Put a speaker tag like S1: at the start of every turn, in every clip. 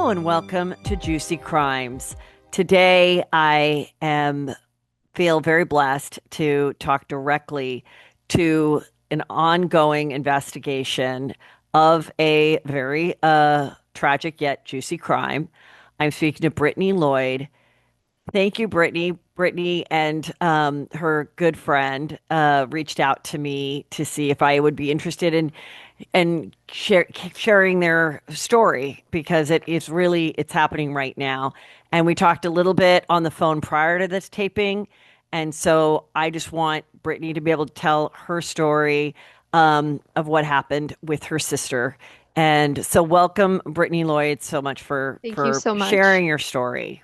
S1: and welcome to Juicy Crimes. Today, I am feel very blessed to talk directly to an ongoing investigation of a very tragic yet juicy crime. I'm speaking to Brittany Lloyd. Thank you, Brittany. Brittany and her good friend reached out to me to see if I would be interested in sharing their story because it's happening right now. And we talked a little bit on the phone prior to this taping, and so I just want Brittany to be able to tell her story of what happened with her sister. And so, welcome, Brittany Lloyd, so much for
S2: Thank you
S1: for
S2: so much.
S1: sharing your story.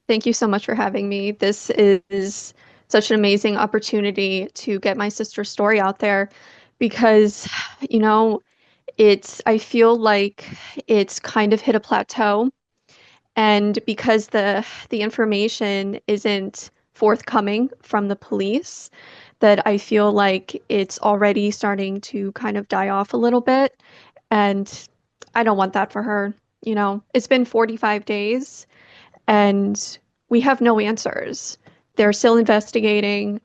S2: Thank you so much for having me. This is such an amazing opportunity to get my sister's story out there because, you know, I feel like it's kind of hit a plateau. And because the information isn't forthcoming from the police, that I feel like it's already starting to kind of die off a little bit. And I don't want that for her. It's been 45 days and we have no answers. They're still investigating.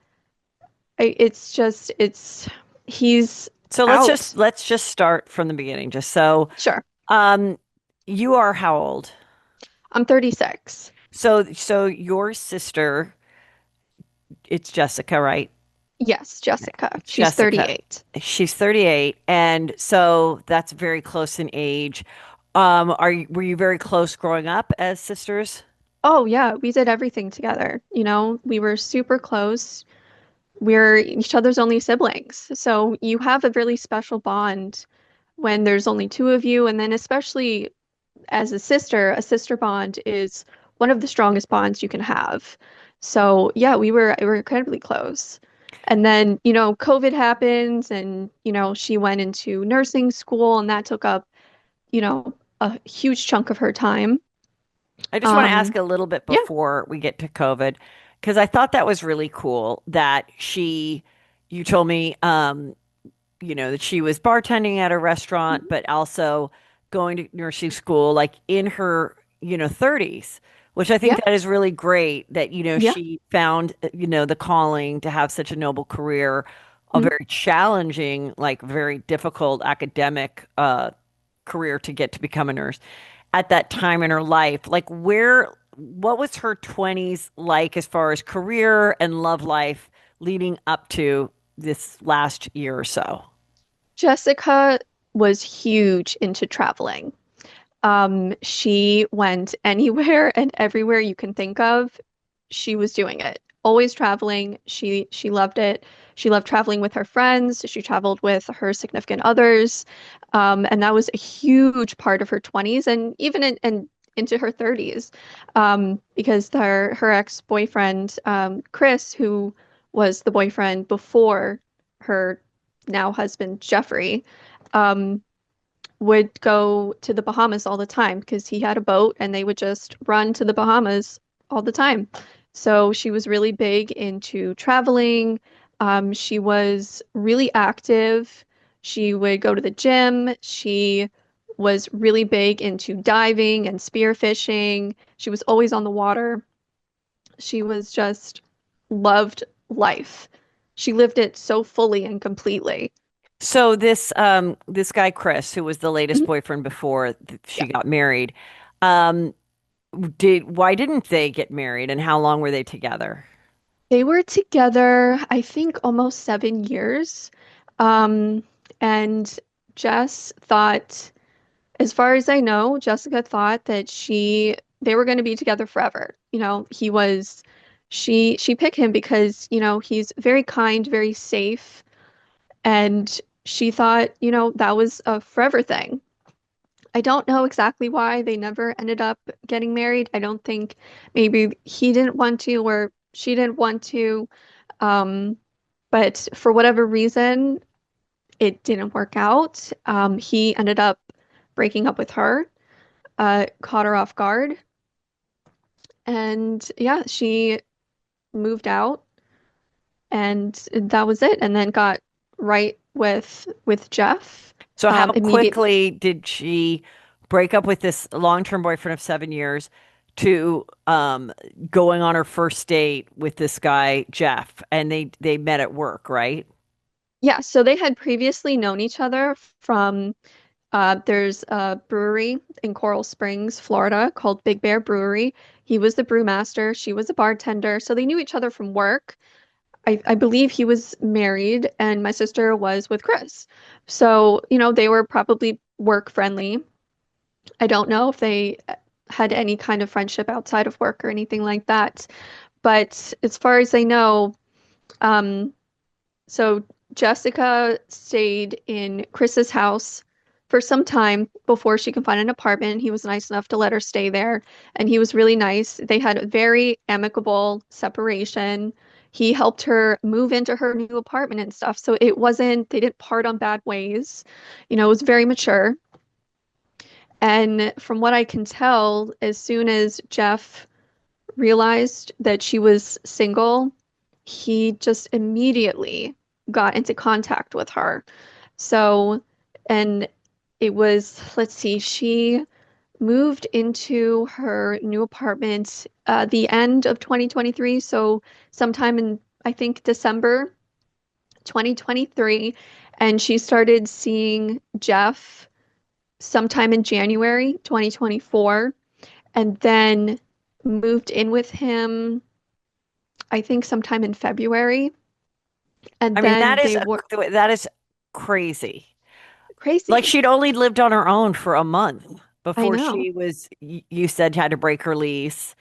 S2: He's
S1: So let's
S2: out.
S1: just let's just start from the beginning. Just so
S2: Sure.
S1: um, you are how old?
S2: I'm 36.
S1: So your sister, it's Jessica, right?
S2: Yes, Jessica. She's
S1: Jessica.
S2: 38.
S1: She's 38, and so that's very close in age. Were you very close growing up as sisters?
S2: Oh, yeah, we did everything together. We were super close. We're each other's only siblings. So you have a really special bond when there's only two of you. And then, especially as a sister bond is one of the strongest bonds you can have. So, yeah, we were incredibly close. And then, COVID happens and, she went into nursing school and that took up, a huge chunk of her time.
S1: I just want to ask
S2: Um,
S1: a little bit
S2: yeah.
S1: before we get to COVID, because I thought that was really cool that you told me, that she was bartending at a restaurant, but also going to nursing school, like in her, 30s, which I think
S2: Yeah.
S1: that is really great that,
S2: Yeah.
S1: she found, the calling to have such a noble career, a
S2: Mhm.
S1: very challenging, like very difficult academic, career to get to become a nurse at that time in her life. What was her 20s like as far as career and love life leading up to this last year or so?
S2: Jessica was huge into traveling. She went anywhere and everywhere you can think of. She was doing it. Always traveling. She loved it. She loved traveling with her friends. She traveled with her significant others. And that was a huge part of her 20s and even and into her 30s. Because her ex-boyfriend, Chris, who was the boyfriend before her now husband, Jeffrey, um, would go to the Bahamas all the time because he had a boat and they would just run to the Bahamas all the time. So she was really big into traveling. She was really active. She would go to the gym. She was really big into diving and spearfishing. She was always on the water. She was just loved life. She lived it so fully and completely.
S1: So this guy Chris, who was the latest
S2: Mhm.
S1: boyfriend before
S2: Yeah.
S1: she got married, um, did why didn't they get married and how long were they together?
S2: They were together, I think, almost 7 years. Um, and Jess thought, as far as I know, Jessica thought that they were going to be together forever. She picked him because, he's very kind, very safe. And she thought, that was a forever thing. I don't know exactly why they never ended up getting married. I don't think maybe he didn't want to or she didn't want to. Um, but for whatever reason, it didn't work out. He ended up breaking up with her, caught her off guard, and yeah, she moved out, and that was it. And then got right with Jeff
S1: So how
S2: immediately.
S1: quickly did she break up with this long-term boyfriend of 7 years to going on her first date with this guy, Jeff, and they met at work, right?
S2: Yeah, so they had previously known each other from there's a brewery in Coral Springs, Florida called Big Bear Brewery. He was the brewmaster, she was a bartender, so they knew each other from work. I believe he was married and my sister was with Chris. So, they were probably work friendly. I don't know if they had any kind of friendship outside of work or anything like that. But as far as I know, um, so Jessica stayed in Chris's house for some time before she could find an apartment. He was nice enough to let her stay there, and he was really nice. They had a very amicable separation. He helped her move into her new apartment and stuff. So it wasn't, they didn't part on bad ways. It was very mature. And from what I can tell, as soon as Jeff realized that she was single, he just immediately got into contact with her. So, and it was, let's see, she moved into her new apartment the end of 2023. So, sometime in, I think, December 2023. And she started seeing Jeff sometime in January 2024. And then moved in with him, I think, sometime in February. And
S1: I mean,
S2: then they were
S1: that is crazy. Like
S2: crazy.
S1: she'd only lived on her own for a month
S2: I
S1: before
S2: know.
S1: she was, you said, had to break her lease,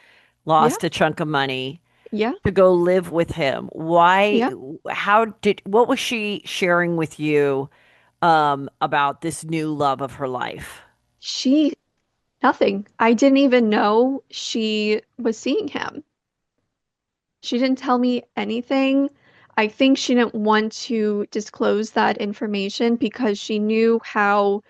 S2: Yeah,
S1: lost a chunk of money
S2: yeah,
S1: to go live with him. Why,
S2: yeah.
S1: what was she sharing with you about this new love of her life?
S2: She, nothing. I didn't even know she was seeing him. She didn't tell me anything. I think she didn't want to disclose that information because she knew how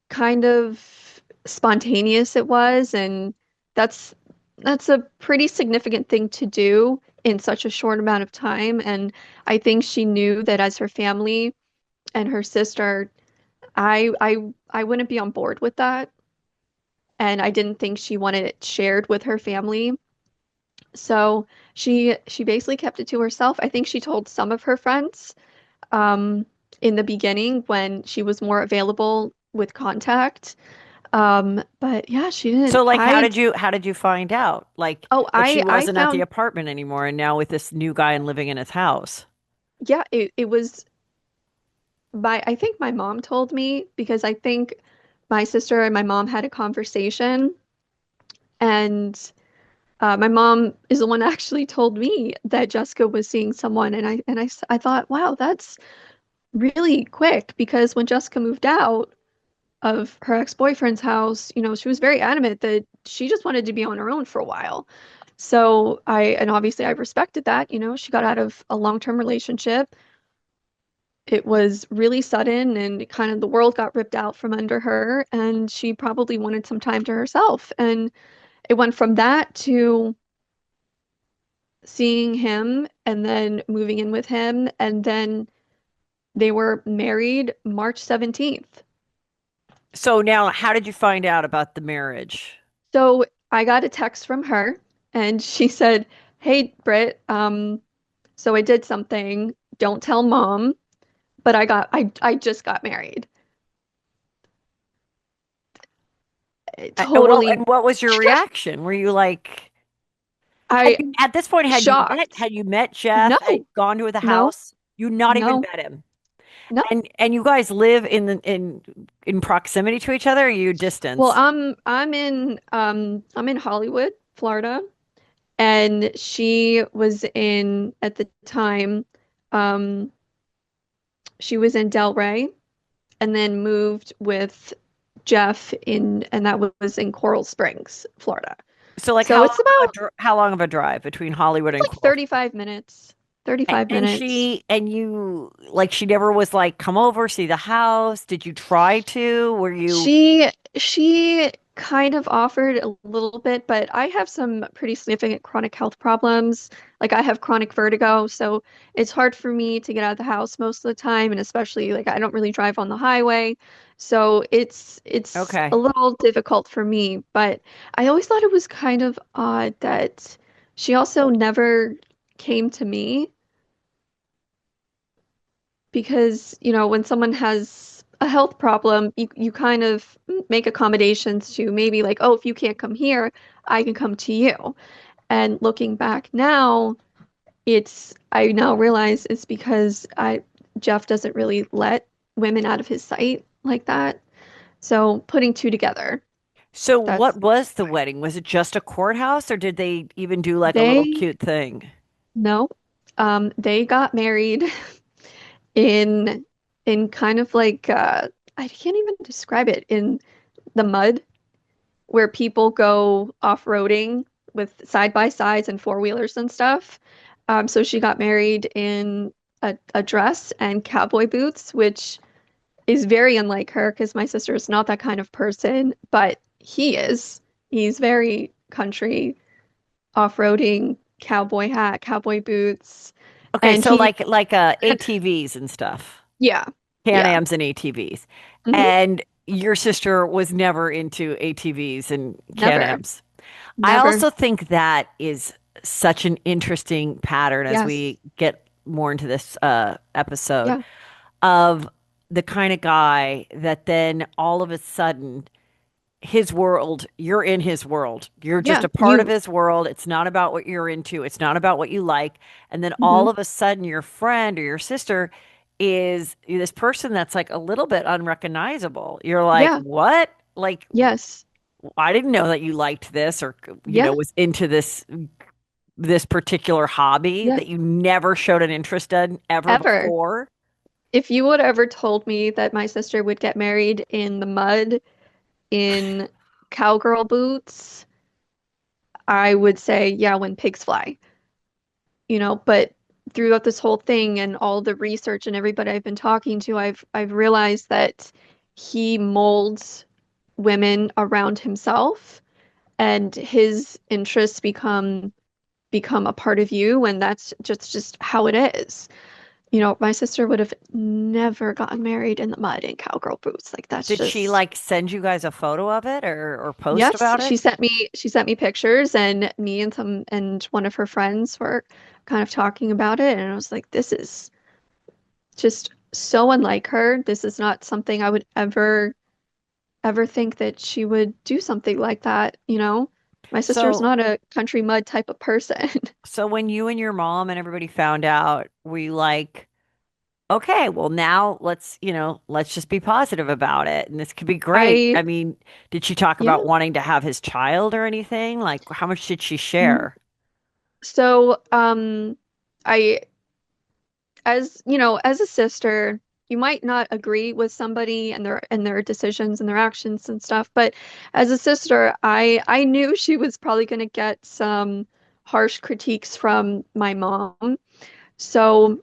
S2: kind of spontaneous it was, and that's that's a pretty significant thing to do in such a short amount of time. And I think she knew that as her family and her sister, I wouldn't be on board with that. And I didn't think she wanted it shared with her family. So she basically kept it to herself. I think she told some of her friends um, in the beginning when she was more available with contact. But yeah, she didn't.
S1: So like how did you find out?
S2: Oh,
S1: Like she
S2: I
S1: wasn't at the
S2: found,
S1: apartment anymore and now with this new guy and living in his house.
S2: yeah, it was I think my mom told me because I think my sister and my mom had a conversation, and my mom is the one that actually told me that Jessica was seeing someone, and I thought, wow, that's really quick because when Jessica moved out of her ex-boyfriend's house, she was very adamant that she just wanted to be on her own for a while. So and obviously I respected that, she got out of a long-term relationship. It was really sudden and kind of the world got ripped out from under her, and she probably wanted some time to herself. And it went from that to seeing him and then moving in with him, and then they were married March 17th.
S1: So now how did you find out about the marriage?
S2: So I got a text from her and she said, "Hey, Britt, so I did something. Don't tell mom, but I just got married." It
S1: Well,
S2: totally
S1: and what was your reaction? Were you like,
S2: I
S1: at this point,
S2: shocked.
S1: had you met Jeff, had
S2: No,
S1: you gone to the
S2: no,
S1: house? You not even
S2: no,
S1: met him.
S2: no.
S1: And you guys live in proximity to each other, or you
S2: Well,
S1: distance?
S2: I'm in Hollywood, Florida, and she was in at the time, um she was in Delray and then moved with Jeff and that was in Coral Springs, Florida.
S1: So like
S2: So it's about
S1: how long of a drive between Hollywood
S2: it's
S1: and
S2: like
S1: Coral?
S2: 35 minutes. 35
S1: And
S2: minutes.
S1: she never was like, come over, see the house. Did you try to? Were you?
S2: She kind of offered a little bit, but I have some pretty significant chronic health problems. Like I have chronic vertigo, so it's hard for me to get out of the house most of the time, and especially like I don't really drive on the highway. So it's a
S1: Okay.
S2: little difficult for me, but I always thought it was kind of odd that she also never came to me because, when someone has a health problem, you kind of make accommodations to maybe like, oh, if you can't come here, I can come to you. And looking back now, I now realize it's because Jeff doesn't really let women out of his sight like that. So putting two together,
S1: So what
S2: that's
S1: was the wedding? Was it just a courthouse or did they even do like a little
S2: they
S1: cute thing?
S2: no, they got married in in kind of like I can't even describe it in the mud where people go off-roading with side by sides and four-wheelers and stuff. So she got married in a dress and cowboy boots, which is very unlike her because my sister is not that kind of person, but he is. He's very country, off-roading, cowboy hat, cowboy boots,
S1: Okay,
S2: and
S1: so
S2: he,
S1: like ATVs and stuff.
S2: yeah, yeah,
S1: Can-Ams and ATVs.
S2: hmm
S1: And your sister was never into ATVs and
S2: never,
S1: Can-Ams. I
S2: never,
S1: also think that is such an interesting pattern as
S2: yes,
S1: we get more into this episode
S2: yeah,
S1: of the kind of guy that then all of a sudden his world, you're in his world. You're just
S2: yeah,
S1: a part of
S2: you,
S1: his world. It's not about what you're into. It's not about what you like. And then
S2: hmm
S1: all of a sudden your friend or your sister is this person that's like a little bit unrecognizable. You're like,
S2: yeah,
S1: "What? Like
S2: yes,
S1: I didn't know that you liked this or
S2: yeah,
S1: was into this particular hobby
S2: yeah.
S1: that you never showed an interest in ever
S2: Ever.
S1: before."
S2: If you would ever told me that my sister would get married in the mud in cowgirl boots, I would say, yeah, when pigs fly, but throughout this whole thing and all the research and everybody I've been talking to, I've realized that he molds women around himself and his interests become a part of you, and that's just how it is. My sister would have never gotten married in the mud in cowgirl boots. Like that's
S1: Did she
S2: just
S1: like send you guys a photo of it or post
S2: yes,
S1: about it?
S2: she sent me pictures, and me and one of her friends were kind of talking about it, and I was like, this is just so unlike her. This is not something I would ever think that she would do something like that. My sister is
S1: So
S2: not a country mud type of person.
S1: So when you and your mom and everybody found out, were you like, okay, well now let's just be positive about it and this could be great.
S2: I
S1: I mean, did she talk
S2: yeah.
S1: about wanting to have his child or anything? Like how much did she
S2: Mm.
S1: share?
S2: So, I as a sister, you might not agree with somebody and their decisions and their actions and stuff, but as a sister, I knew she was probably going to get some harsh critiques from my mom. So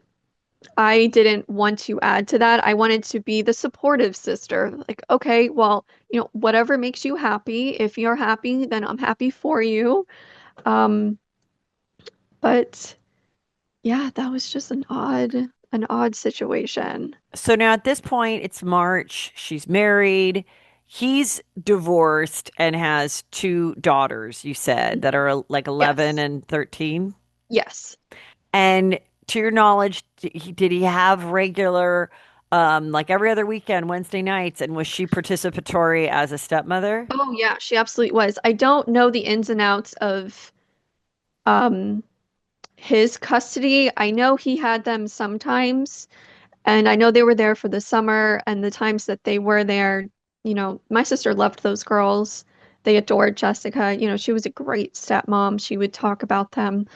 S2: I didn't want to add to that. I wanted to be the supportive sister. Like, okay, well, whatever makes you happy. If you're happy, then I'm happy for you. Um, but yeah, that was just an odd situation.
S1: So now at this point, it's March, she's married, he's divorced and has two daughters, you said, that are like 11
S2: Yes.
S1: and 13.
S2: Yes.
S1: And to your knowledge, did he have regular, like every other weekend, Wednesday nights? And was she participatory as a stepmother?
S2: Oh yeah, she absolutely was. I don't know the ins and outs of um his custody. I know he had them sometimes, and I know they were there for the summer and the times that they were there, my sister loved those girls. They adored Jessica. She was a great stepmom. She would talk about them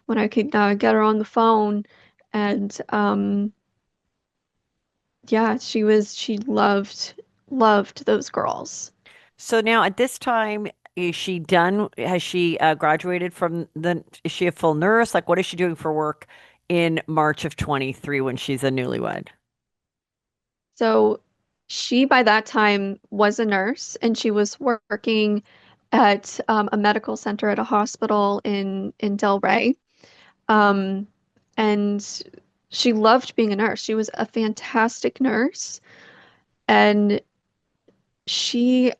S2: when I could get her on the phone. And yeah, she loved those girls.
S1: So now at this time, is she done? Has she graduated from is she a full nurse? Like, what is she doing for work in March of 23 when she's a newlywed?
S2: So She, by that time, was a nurse and she was working at a medical center at a hospital in Del Rey. Um, and she loved being a nurse. She was a fantastic nurse. And she,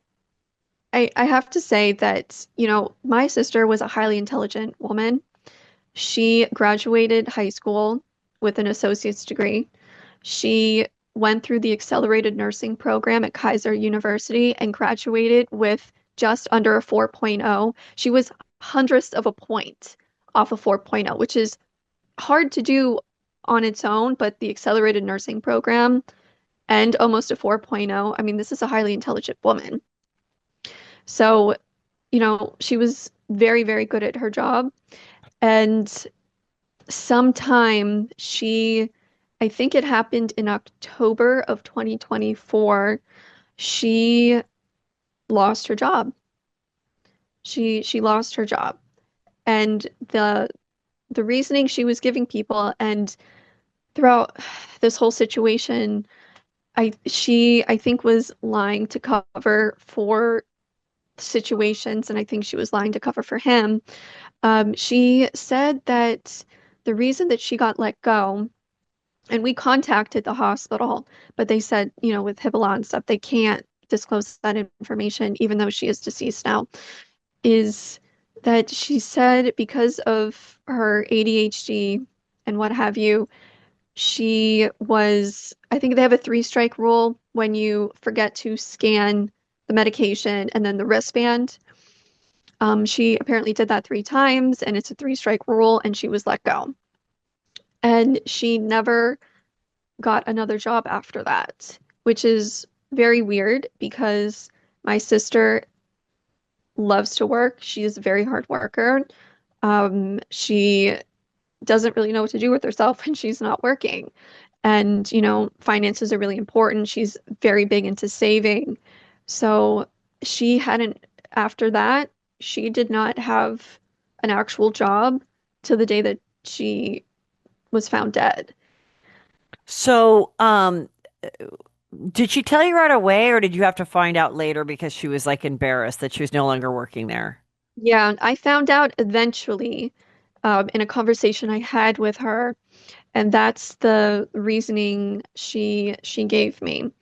S2: I have to say that, my sister was a highly intelligent woman. She graduated high school with an associate's degree. She went through the accelerated nursing program at Kaiser University and graduated with just under a 4.0. She was hundredths of a point off a 4.0, which is hard to do on its own, but the accelerated nursing program and almost a 4.0, I mean, this is a highly intelligent woman. So, she was very, very good at her job. And sometime I think it happened in October of 2024, she lost her job. She lost her job. And the reasoning she was giving people and throughout this whole situation, I think was lying to cover for situations, and I think she was lying to cover for him. She said that the reason that she got let go, and we contacted the hospital, but they said, with HIPAA law and stuff, they can't disclose that information, even though she is deceased now, is that she said because of her ADHD and what have you, I think they have a three-strike rule when you forget to scan the medication and then the wristband. She apparently did that 3 times, and it's a three-strike rule, and she was let go. And she never got another job after that, which is very weird because my sister loves to work. She is a very hard worker. She doesn't really know what to do with herself when she's not working. And, finances are really important. She's very big into saving. So she hadn't, after that, she did not have an actual job till the day that she was found dead.
S1: So, did she tell you right away, or did you have to find out later because she was like embarrassed that she was no longer working there?
S2: Yeah, I found out eventually in a conversation I had with her, and that's the reasoning she gave me.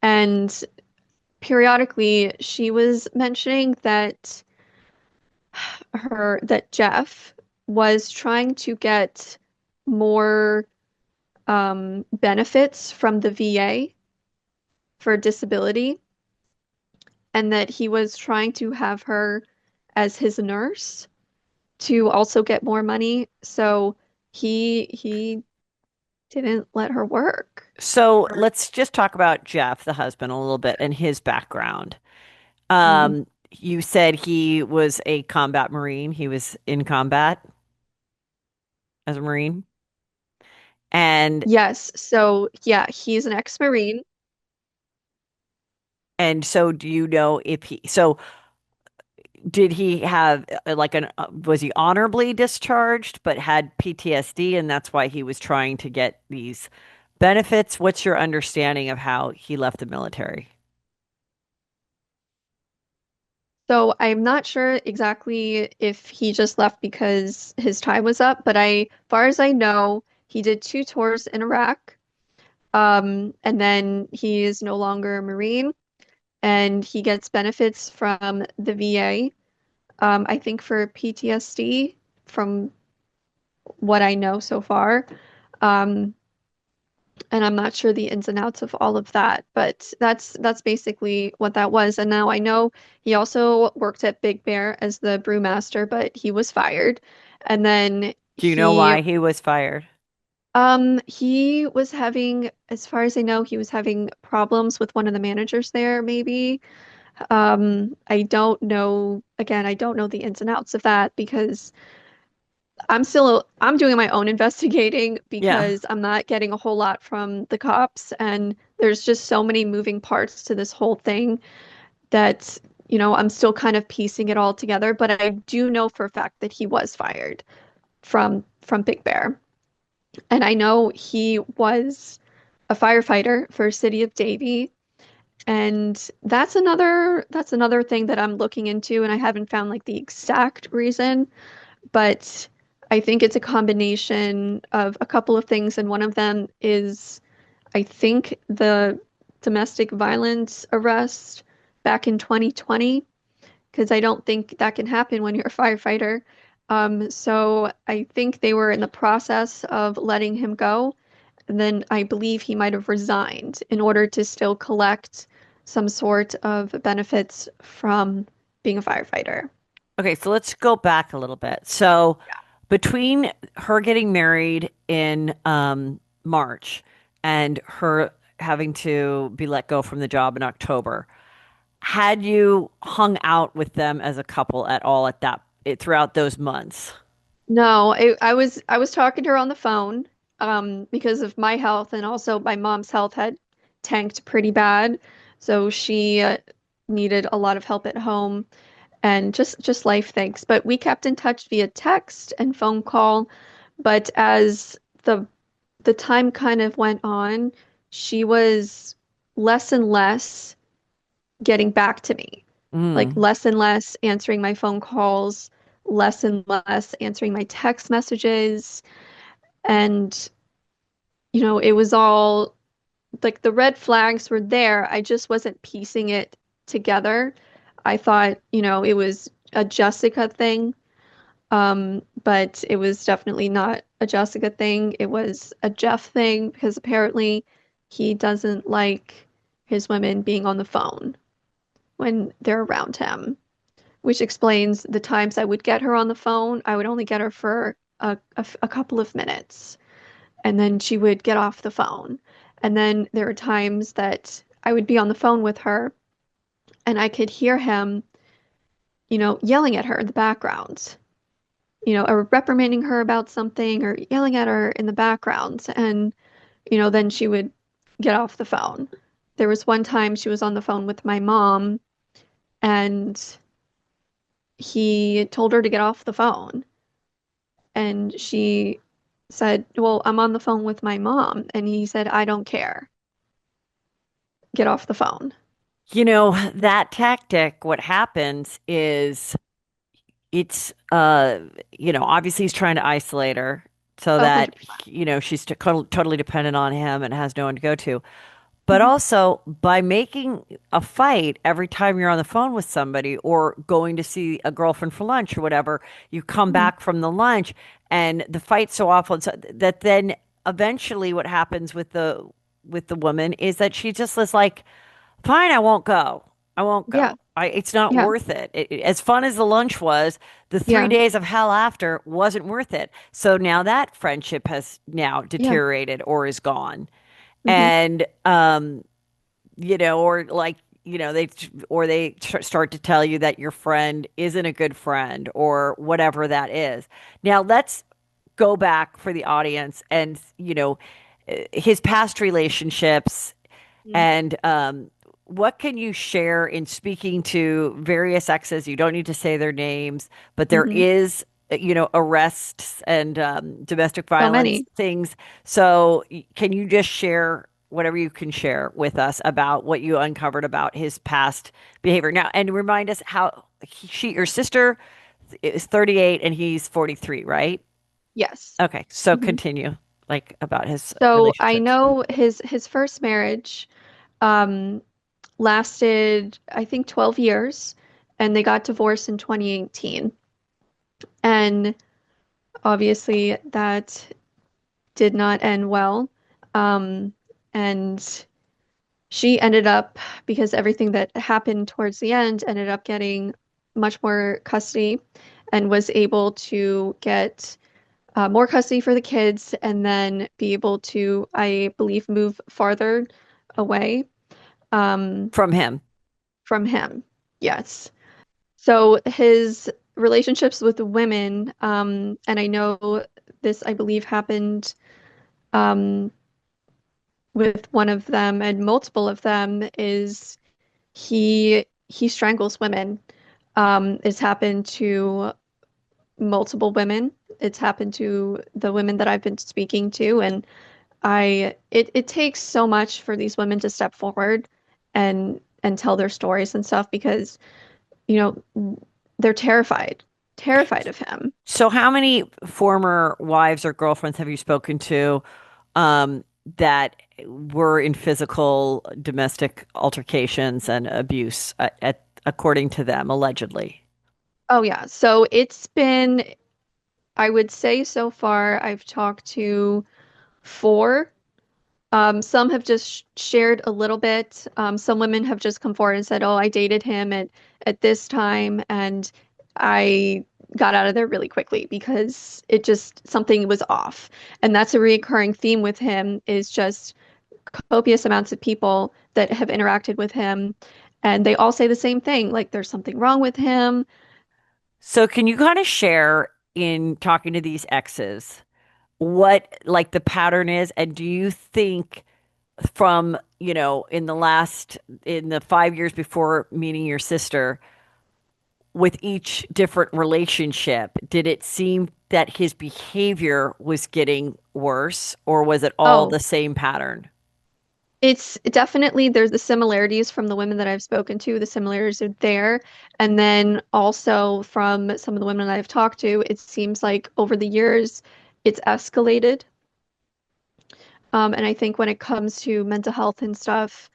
S2: And periodically, she was mentioning that Jeff was trying to get more benefits from the VA for disability, and that he was trying to have her as his nurse to also get more money. So he didn't let her work.
S1: So let's just talk about Jeff, the husband, a little bit and his background.
S2: Mhm.
S1: You said he was a combat Marine. He was in combat as a Marine. And
S2: Yes, so yeah, he's an ex-Marine.
S1: and so do you know if so did he have like was he honorably discharged but had PTSD and that's why he was trying to get these benefits? What's your understanding of how he left the military?
S2: So I'm not sure exactly if he just left because his time was up, but far as I know, he did 2 tours in Iraq. And then he is no longer a Marine, and he gets benefits from the VA. I think for PTSD, from what I know so far. Um, and I'm not sure the ins and outs of all of that, but that's basically what that was. And now I know he also worked at Big Bear as the brewmaster, but he was fired. And then
S1: Do you know
S2: he
S1: why he was fired?
S2: he was having, as far as I know, he was having problems with one of the managers there, maybe. I don't know, again, I don't know the ins and outs of that because I'm doing my own investigating
S1: Yeah.
S2: because I'm not getting a whole lot from the cops, and there's just so many moving parts to this whole thing that, I'm still kind of piecing it all together, but I do know for a fact that he was fired from Big Bear. And I know he was a firefighter for City of Davie, And that's another thing that I'm looking into, and I haven't found like the exact reason, but I think it's a combination of a couple of things, and one of them is I think the domestic violence arrest back in 2020, because I don't think that can happen when you're a firefighter. So I think they were in the process of letting him go. And then I believe he might have resigned in order to still collect some sort of benefits from being a firefighter.
S1: Okay, so let's go back a little bit. So between her getting married in March and her having to be let go from the job in October, had you hung out with them as a couple at all throughout those months?
S2: No, I was talking to her on the phone because of my health, and also my mom's health had tanked pretty bad. So she needed a lot of help at home and just life things. But we kept in touch via text and phone call. But as the time kind of went on, she was less and less getting back to me, like
S1: Mm.
S2: less and less answering my phone calls, less and less answering my text messages. And, it was all like the red flags were there. I just wasn't piecing it together. I thought, it was a Jessica thing, but it was definitely not a Jessica thing. It was a Jeff thing because apparently he doesn't like his women being on the phone when they're around him, which explains the times I would get her on the phone. I would only get her for a couple of minutes, and then she would get off the phone. And then there were times that I would be on the phone with her and I could hear him, yelling at her in the background, or reprimanding her about something or yelling at her in the background. And, then she would get off the phone. There was one time she was on the phone with my mom and he told her to get off the phone. And she said, "Well, I'm on the phone with my mom." And he said, "I don't care. Get off the phone."
S1: That tactic, what happens is it's obviously he's trying to isolate her so that
S2: 100%.
S1: she's totally dependent on him and has no one to go to. But
S2: Hmm.
S1: also by making a fight every time you're on the phone with somebody or going to see a girlfriend for lunch or whatever, you come
S2: Hmm.
S1: back from the lunch and the fight's so awful that then eventually what happens with the woman is that she just is like, fine, I won't go. I won't
S2: Yeah.
S1: go. It's not
S2: Yeah.
S1: worth it. As fun as the lunch was, the three
S2: Yeah.
S1: days of hell after wasn't worth it. So now that friendship has now
S2: Yeah.
S1: deteriorated or is gone.
S2: Hmm.
S1: And or like, start to tell you that your friend isn't a good friend or whatever that is. Now let's go back for the audience and, his past relationships and what can you share in speaking to various exes? You don't need to say their names, but there
S2: Hmm.
S1: is, arrests and domestic
S2: So
S1: violence
S2: many.
S1: things. So, can you just share whatever you can share with us about what you uncovered about his past behavior? Now, and remind us how your sister is 38 and he's 43, right?
S2: Yes.
S1: Okay, so
S2: Hmm.
S1: continue like about his
S2: So I
S1: relationships.
S2: know his first marriage um, lasted, I think, 12 years, and they got divorced in 2018. And obviously, that did not end well. Um, and she ended up, because everything that happened towards the end, ended up getting much more custody and was able to get more custody for the kids and then be able to, I believe, move farther away um,
S1: From him.
S2: from him. Yes. So his relationships with the women, and I know this, I believe, happened um, with one of them and multiple of them, is he strangles women. It's happened to multiple women. It's happened to the women that I've been speaking to, and it takes so much for these women to step forward and tell their stories and stuff because, you know, they're terrified of him.
S1: So how many former wives or girlfriends have you spoken to that were in physical domestic altercations and abuse according to them, allegedly?
S2: Oh yeah. So it's been, I would say so far, I've talked to four. Some have just shared a little bit. Some women have just come forward and said, "Oh, I dated him at this time, and I got out of there really quickly because it just something was off." And that's a recurring theme with him is just copious amounts of people that have interacted with him, and they all say the same thing, like there's something wrong with him.
S1: So can you kind of share in talking to these exes what like the pattern is, and do you think from, in the 5 years before meeting your sister, with each different relationship, did it seem that his behavior was getting worse, or was it all
S2: Oh,
S1: the same pattern?
S2: it's definitely there's the similarities from the women that I've spoken to, the similarities are there. And then also from some of the women that I've talked to, it seems like over the years it's escalated. And I think when it comes to mental health and stuff,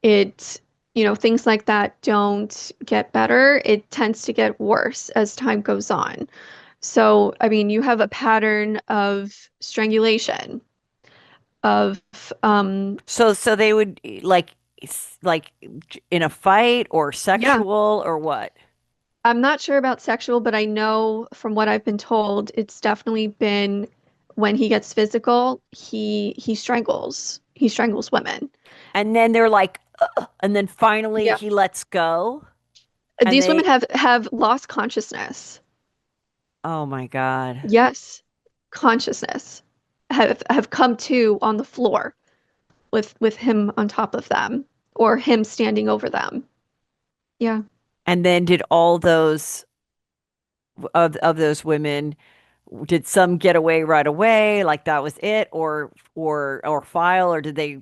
S2: it, things like that don't get better. It tends to get worse as time goes on. So, I mean, you have a pattern of strangulation, of,
S1: So they would like in a fight or
S2: yeah.
S1: sexual or what?
S2: I'm not sure about sexual, but I know from what I've been told, it's definitely been when he gets physical, he strangles. He strangles women.
S1: And then they're like, "Ugh," and then finally
S2: Yeah.
S1: he lets go, and
S2: These women
S1: they,
S2: have lost consciousness.
S1: oh my God.
S2: Yes, consciousness have come to on the floor with him on top of them or him standing over them. Yeah.
S1: And then did all those of those women, did some get away right away, like that was it, or file, or did they,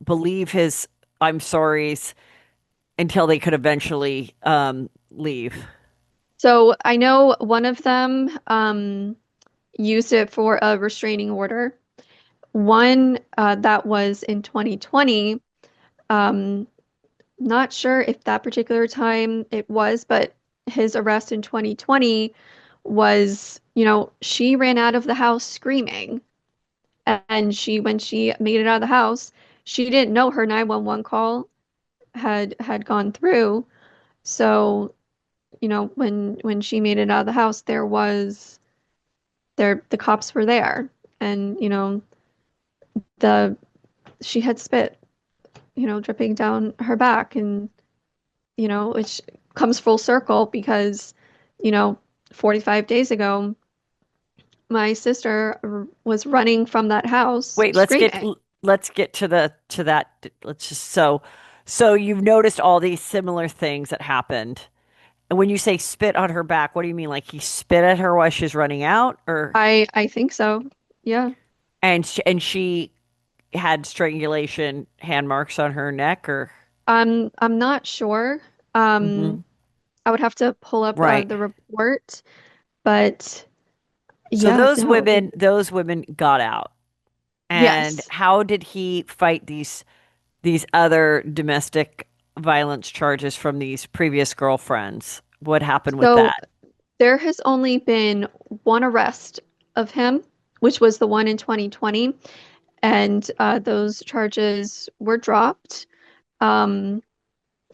S1: believe his I'm sorry's until they could eventually leave?
S2: So I know one of them used it for a restraining order. One that was in 2020. Um, Not sure if that particular time it was, but his arrest in 2020 was, she ran out of the house screaming. And when she made it out of the house, she didn't know her 911 call had gone through. So, when she made it out of the house, the cops were there. And, the she had spit, dripping down her back and which comes full circle because, you know, 45 days ago, my sister was running from that house
S1: Wait,
S2: screaming.
S1: let's get to that. Let's just so you've noticed all these similar things that happened. And when you say spit on her back, what do you mean? Like he spit at her while she's running out, or
S2: I think so. Yeah.
S1: and she had strangulation hand marks on her neck, or
S2: I'm not sure. Um,
S1: Mhm.
S2: I would have to pull up
S1: Right.
S2: the report, but
S1: So
S2: yeah, no.
S1: those women got out. And
S2: Yes.
S1: how did he fight these other domestic violence charges from these previous girlfriends? What happened with
S2: So
S1: that?
S2: there has only been one arrest of him, which was the one in 2020, and those charges were dropped. Um,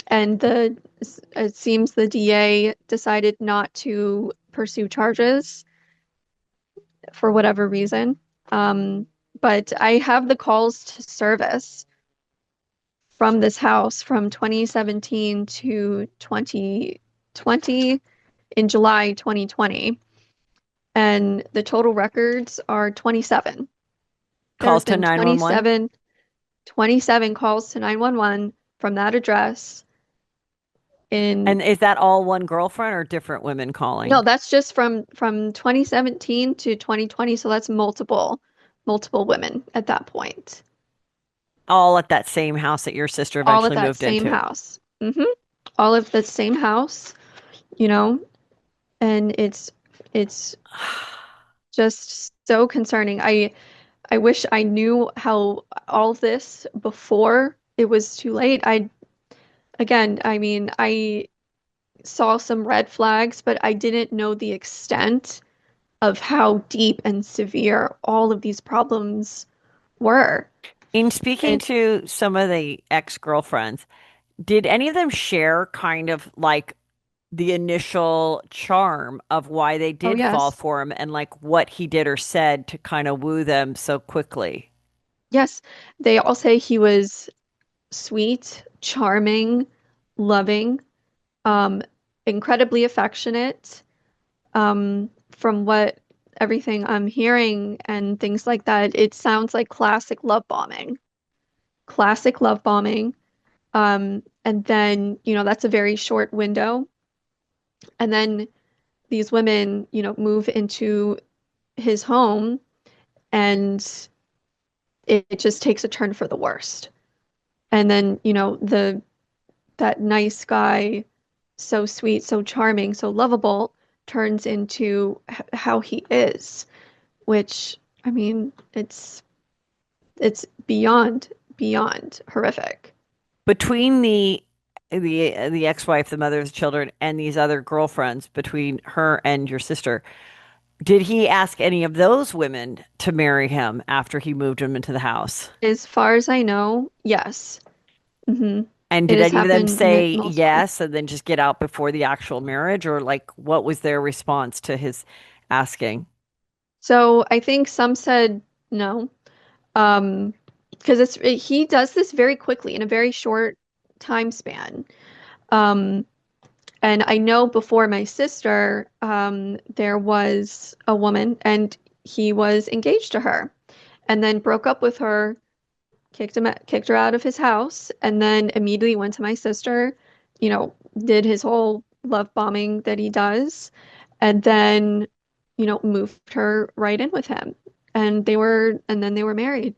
S2: and it seems the DA decided not to pursue charges for whatever reason. Um, but I have the calls to service from this house from 2017 to 2020 in July 2020, and the total records are 27. There
S1: Calls
S2: have
S1: to
S2: been
S1: 911?
S2: 27 calls to 911 from that address in
S1: And is that all one girlfriend or different women
S2: no,
S1: calling?
S2: that's just from 2017 to 2020, so that's multiple women at that point.
S1: All at that same house that your sister
S2: all at
S1: eventually
S2: that
S1: moved
S2: same
S1: into.
S2: house. All of the same house, you know, and it's just so concerning. I wish I knew how all of this before it was too late. I mean, I saw some red flags, but I didn't know the extent of how deep and severe all of these problems were.
S1: In speaking
S2: And
S1: to some of the ex-girlfriends, did any of them share kind of like the initial charm of why they
S2: oh
S1: did fall
S2: yes,
S1: for him and like what he did or said to kind of woo them so quickly?
S2: yes, they all say he was sweet, charming, loving, um, incredibly affectionate. From what everything I'm hearing and things like that, it sounds like classic love bombing. Classic love bombing. And then, that's a very short window. And then these women, move into his home and it just takes a turn for the worst. And then, that nice guy, so sweet, so charming, so lovable, turns into how he is, which I mean, it's beyond horrific.
S1: Between the ex-wife, the mother of the children, and these other girlfriends, between her and your sister, did he ask any of those women to marry him after he moved them into the house?
S2: As far as I know, yes. hmm
S1: And
S2: It
S1: did
S2: has
S1: any of them
S2: happened
S1: say
S2: multiple.
S1: yes and then just get out before the actual marriage, or like what was their response to his asking?
S2: So I think some said no, um, because he does this very quickly in a very short time span. Um, and I know before my sister, there was a woman and he was engaged to her and then broke up with her, kicked her out of his house, and then immediately went to my sister, did his whole love bombing that he does, and then, moved her right in with him. And then they were married.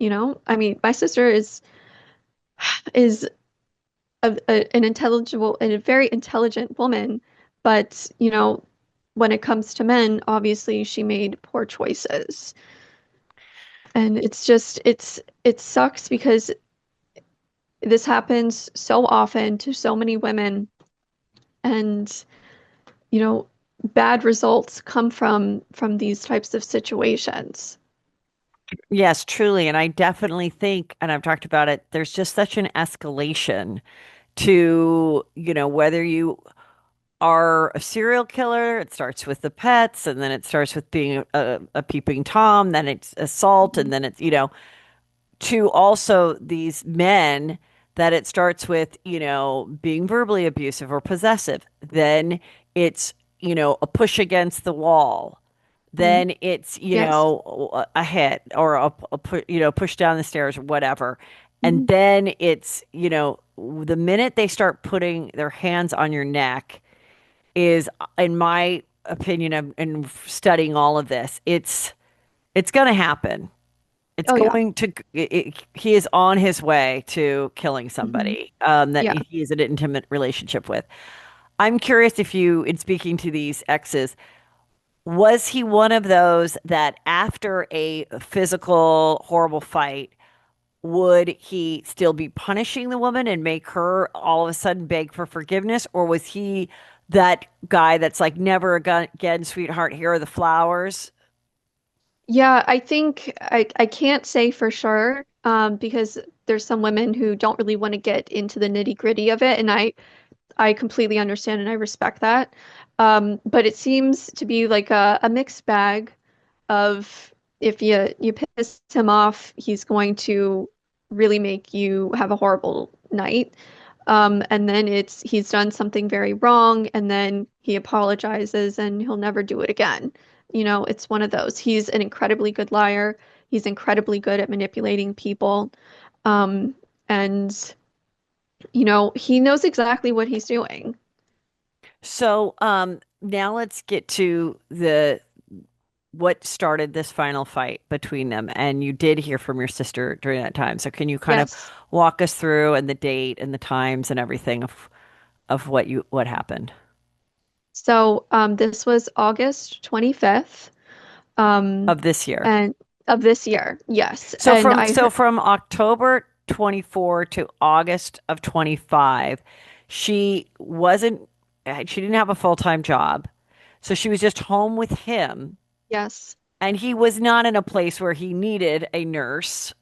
S2: I mean, my sister is an intelligible and a very intelligent woman, but when it comes to men, obviously she made poor choices. And it sucks because this happens so often to so many women, and you know bad results come from these types of situations.
S1: Yes, truly. And I definitely think, and I've talked about it, there's just such an escalation to, whether you are a serial killer, it starts with the pets, and then it starts with being a peeping Tom, then it's assault, and
S2: Mhm.
S1: then it's, to also these men that it starts with, being verbally abusive or possessive. Then it's, a push against the wall.
S2: Mhm.
S1: Then it's,
S2: Yes.
S1: a hit or push down the stairs or whatever. And
S2: Mhm.
S1: then it's, the minute they start putting their hands on your neck is, in my opinion, and studying all of this, it's going to happen. It's
S2: Oh yeah.
S1: going to, he is on his way to killing
S2: Mhm.
S1: somebody that
S2: Yeah.
S1: he is in an intimate relationship with. I'm curious if you, in speaking to these exes, was he one of those that after a physical, horrible fight, would he still be punishing the woman and make her all of a sudden beg for forgiveness? Or was he that guy that's like, never again, sweetheart, here are the flowers?
S2: Yeah, I think I can't say for sure, because there's some women who don't really want to get into the nitty-gritty of it, and I completely understand and I respect that. But it seems to be like a mixed bag of, if you piss him off, he's going to really make you have a horrible night. And then he's done something very wrong, and then he apologizes and he'll never do it again. It's one of those. He's an incredibly good liar. He's incredibly good at manipulating people. Um, and he knows exactly what he's doing.
S1: So now let's get to what started this final fight between them? And you did hear from your sister during that time. So can you kind of
S2: Yes.
S1: walk us through and the date and the times and everything of what happened
S2: So this was August 25th, um,
S1: of this year?
S2: and of this year. Yes.
S1: So
S2: And
S1: from
S2: I
S1: so
S2: heard,
S1: from October 24 to August of 25, she wasn't she didn't have a full-time job. So she was just home with him,
S2: yes,
S1: and he was not in a place where he needed a nurse.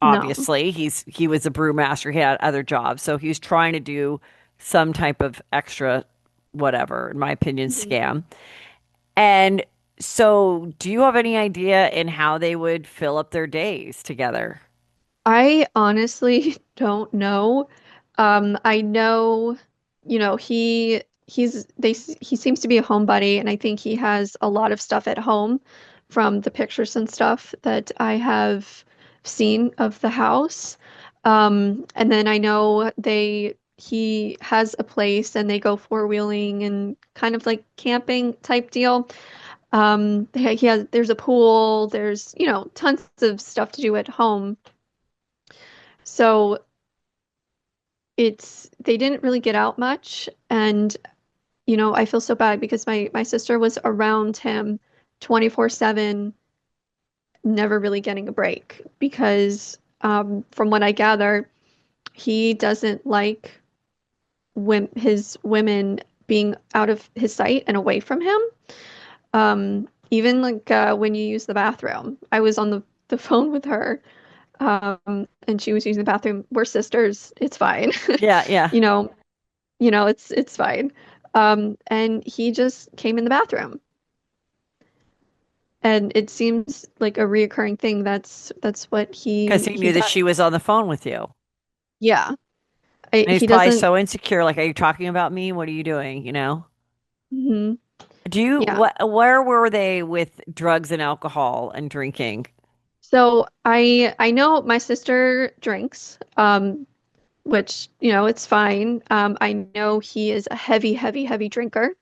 S2: no.
S1: Obviously, he was a brewmaster. He had other jobs, so he was trying to do some type of extra whatever, in my opinion,
S2: Mhm.
S1: scam. And so, do you have any idea in how they would fill up their days together?
S2: I honestly don't know. I know, he seems to be a homebody, and I think he has a lot of stuff at home from the pictures and stuff that I have seen of the house. And then I know he has a place and they go four-wheeling and kind of like camping type deal. There's a pool, there's, tons of stuff to do at home. So they didn't really get out much, and I feel so bad because my sister was around him 24/7, never really getting a break because from what I gather, he doesn't like his women being out of his sight and away from him. Even like when you use the bathroom, I was on the phone with her, and she was using the bathroom. We're sisters. It's fine.
S1: Yeah, yeah.
S2: You know, it's fine. And he just came in the bathroom, and it seems like a reoccurring thing. That's what
S1: Because
S2: he
S1: he
S2: he
S1: knew that
S2: does.
S1: she was on the phone with you.
S2: Yeah,
S1: And he's
S2: he
S1: probably
S2: doesn't.
S1: so insecure. Like, are you talking about me? What are you doing? You know?
S2: Mhm. Yeah.
S1: Where were they with drugs and alcohol and drinking?
S2: So I know my sister drinks, which it's fine. I know he is a heavy, heavy, heavy drinker,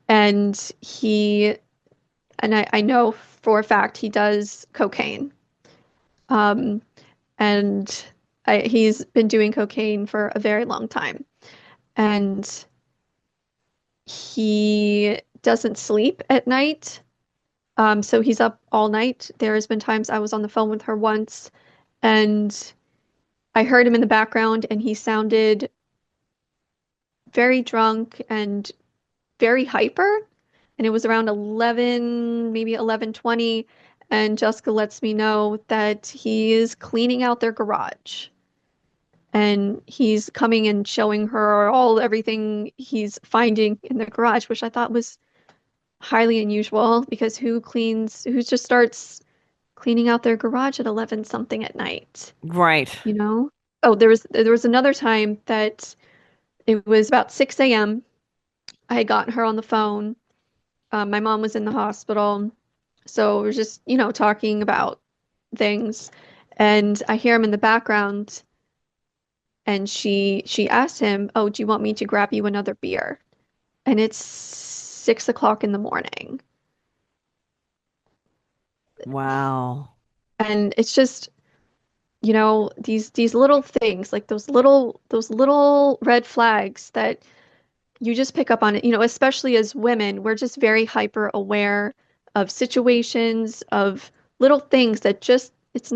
S2: and I know for a fact he does cocaine. Um, and he's been doing cocaine for a very long time. And he doesn't sleep at night. So he's up all night. There has been times I was on the phone with her once, and I heard him in the background, and he sounded very drunk and very hyper. And it was around 11, maybe 11:20, and Jessica lets me know that he is cleaning out their garage. And he's coming and showing her everything he's finding in the garage, which I thought was highly unusual because who just starts cleaning out their garage at 11 something at night,
S1: Right.
S2: you know? Oh, there was another time that it was about 6 a.m. I had gotten her on the phone. My mom was in the hospital, so we were just, talking about things, and I hear him in the background, and she asked him, "Oh, do you want me to grab you another beer?" And it's 6 o'clock in the morning.
S1: Wow.
S2: And it's just, these little things, like those little red flags that you just pick up on it, especially as women, we're just very hyper aware of situations, of little things that just it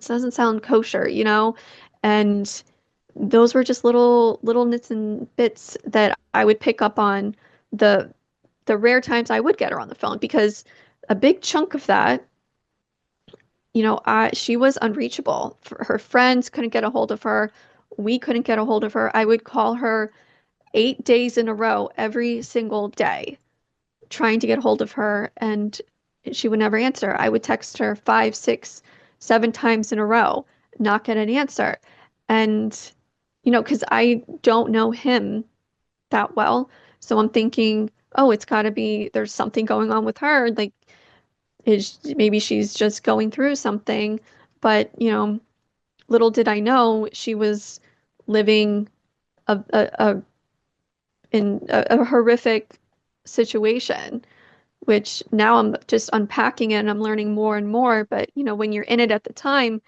S2: doesn't sound kosher, And those were just little nits and bits that I would pick up on the the rare times I would get her on the phone because a big chunk of that, she was unreachable. Her friends couldn't get a hold of her. We couldn't get a hold of her. I would call her 8 days in a row, every single day, trying to get hold of her, and she would never answer. I would text her five, six, 7 times in a row, not get an answer. And, because I don't know him that well. So I'm thinking, oh, it's got to be there's something going on with her. Like, maybe she's just going through something. But, little did I know she was living a in a horrific situation which now I'm just unpacking it and I'm learning more and more. But, when you're in it at the time,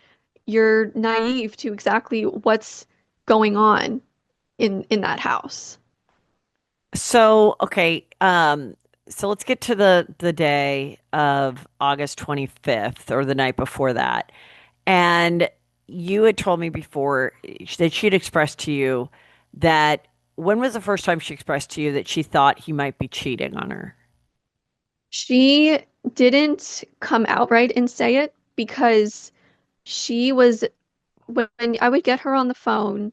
S2: you're naive to exactly what's going on in that house.
S1: So, okay, so let's get to the day of August 25th or the night before that. And you had told me before that she'd expressed to you that when was the first time she expressed to you that she thought he might be cheating on her?
S2: She didn't come outright and say it because she was, when I would get her on the phone,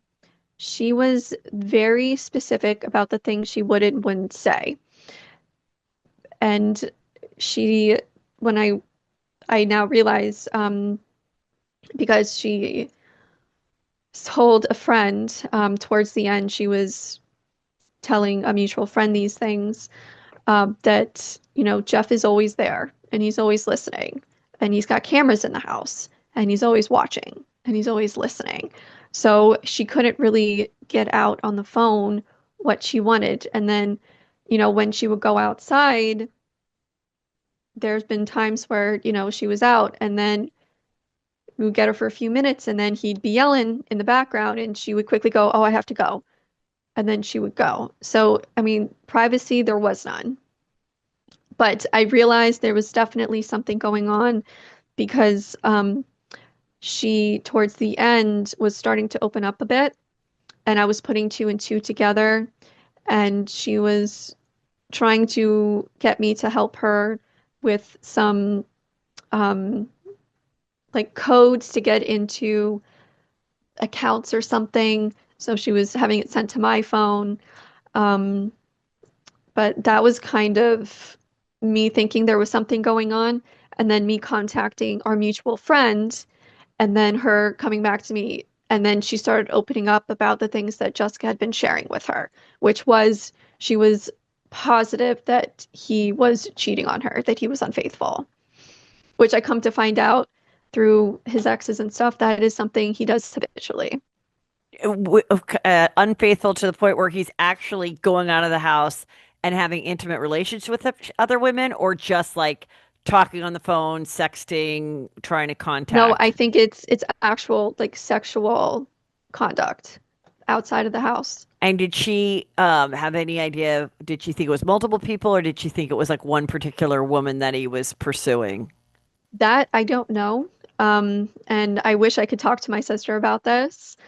S2: she was very specific about the things she would and wouldn't say. And she, when I now realize, because she told a friend, towards the end, she was telling a mutual friend these things, that, Jeff is always there and he's always listening and he's got cameras in the house and he's always watching and he's always listening. So she couldn't really get out on the phone what she wanted. And then, when she would go outside, there's been times where, she was out and then we would get her for a few minutes and then he'd be yelling in the background and she would quickly go, "Oh, I have to go." And then she would go. So, I mean, privacy, there was none. But I realized there was definitely something going on because, she, towards the end, was starting to open up a bit, and I was putting two and two together, and she was trying to get me to help her with some, um, like codes to get into accounts or something. So she was having it sent to my phone. Um, but that was kind of me thinking there was something going on, and then me contacting our mutual friend, and then her coming back to me. And then she started opening up about the things that Jessica had been sharing with her, which was she was positive that he was cheating on her, that he was unfaithful, which I come to find out through his exes and stuff that is something he does habitually.
S1: Unfaithful to the point where he's actually going out of the house and having intimate relations with other women, or just like talking on the phone, sexting, trying to
S2: No, I
S1: contact.
S2: think it's actual like sexual conduct outside of the house.
S1: And did she have any idea? Did she think it was multiple people, or did she think it was like one particular woman that he was pursuing?
S2: That I don't know. And I wish I could talk to my sister about this,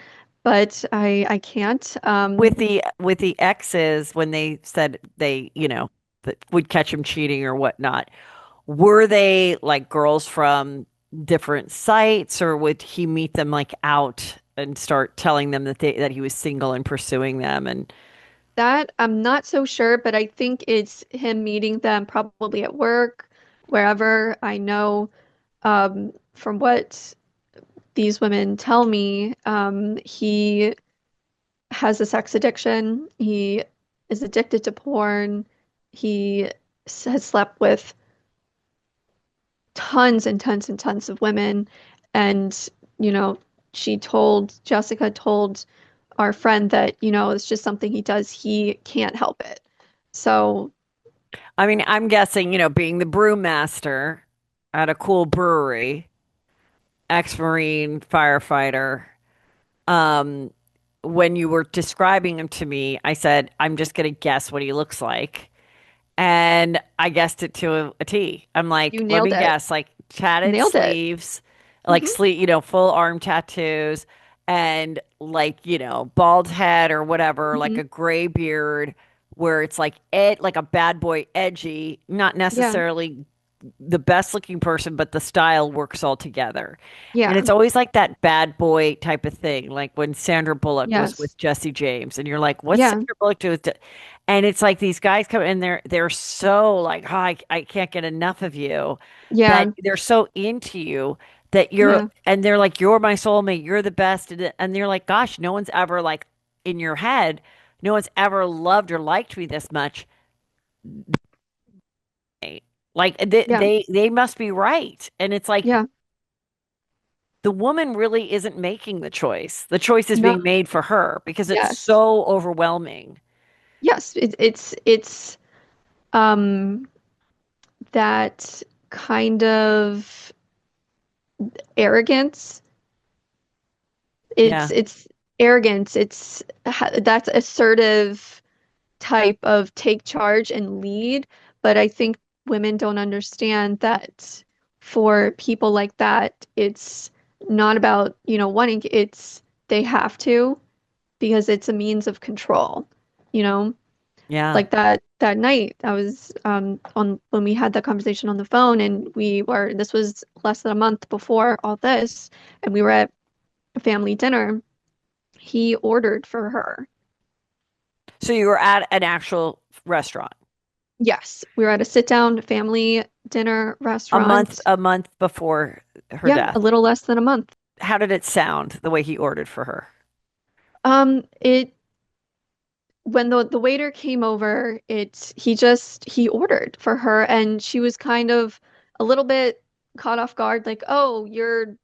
S2: but I can't.
S1: With the exes, when they said they, that would catch him cheating or whatnot, were they like girls from different sites, or would he meet them like out and start telling them that he was single and pursuing them? And
S2: That I'm not so sure, but I think it's him meeting them probably at work, wherever. I know, from what these women tell me, he has a sex addiction. He is addicted to porn. He has slept with tons and tons and tons of women. And, you know, Jessica told our friend that, it's just something he does. He can't help it. So,
S1: I mean, I'm guessing, being the brewmaster at a cool brewery, ex-Marine firefighter, um, when you were describing him to me, I said, I'm just gonna guess what he looks like. And I guessed it to a T. I'm
S2: you
S1: like, let
S2: nailed
S1: me
S2: it.
S1: guess, like tatted
S2: Nailed it.
S1: sleeves, like
S2: Hmm.
S1: sleeve, full arm tattoos, and like, bald head or whatever, like
S2: Hmm.
S1: a gray beard, where it's like like a bad boy edgy, not
S2: Yeah.
S1: necessarily the best looking person, but the style works all together. And
S2: Yeah.
S1: it's always like that bad boy type of thing, like when Sandra Bullock was
S2: Yes.
S1: with Jesse James, and you're like, what's
S2: Yeah.
S1: Sandra Bullock doing? And it's like these guys come and they're so like, oh, I can't get enough of you, that
S2: Yeah.
S1: they're so into you that
S2: Yeah.
S1: and they're like, you're my soulmate, you're the best. And you're like, gosh, no one's ever like in your head, no one's ever loved or liked me this much. Like
S2: Yeah.
S1: they must be right. And it's like
S2: Yeah.
S1: the woman really isn't making the choice. The choice is
S2: No.
S1: being made for her because it's
S2: Yes.
S1: so overwhelming.
S2: Yes. It's um that kind of arrogance.
S1: Yeah.
S2: It's arrogance. That's assertive type of take charge and lead. But I think women don't understand that for people like that, it's not about, wanting, it's they have to because it's a means of control, you know?
S1: Yeah.
S2: Like that night I was on when we had that conversation on the phone and this was less than a month before all this and we were at a family dinner. He ordered for her.
S1: So you were at an actual restaurant
S2: Yes, we were at a sit down family dinner restaurant.
S1: a month before her
S2: Yeah, a
S1: death.
S2: little less than a month.
S1: How did it sound the way he ordered for her?
S2: It when the waiter came over, he ordered for her and she was kind of a little bit caught off guard, like, "Oh, you're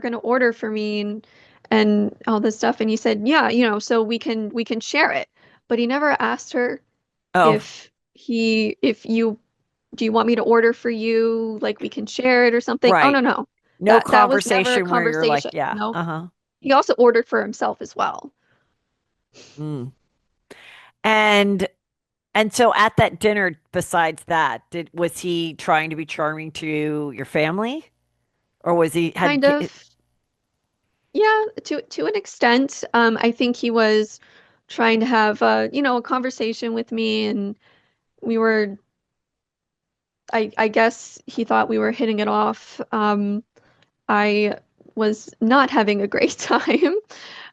S2: gonna order for me and all this stuff." And he said, "Yeah, so we can share it." But he never asked her
S1: Oh,
S2: if you do you want me to order for you, like we can share it or something. Oh, no,
S1: right.
S2: no.
S1: No
S2: That was never a
S1: conversation where you're like,
S2: conversation.
S1: yeah,
S2: No.
S1: uh-huh.
S2: He also ordered for himself as well.
S1: Mm. And and so at that dinner, besides that, did was he trying to be charming to your family? Or was he
S2: Kind of. Yeah, to an extent. I think he was trying to have a conversation with me and we were I guess he thought we were hitting it off. I was not having a great time.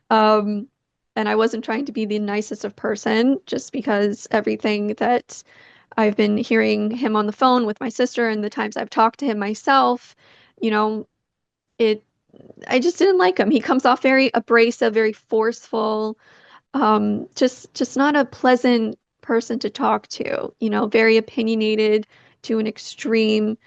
S2: Um, and I wasn't trying to be the nicest of person just because everything that I've been hearing him on the phone with my sister and the times I've talked to him myself, you know, it I just didn't like him. He comes off very abrasive, very forceful, just not a pleasant person to talk to, very opinionated to an extreme.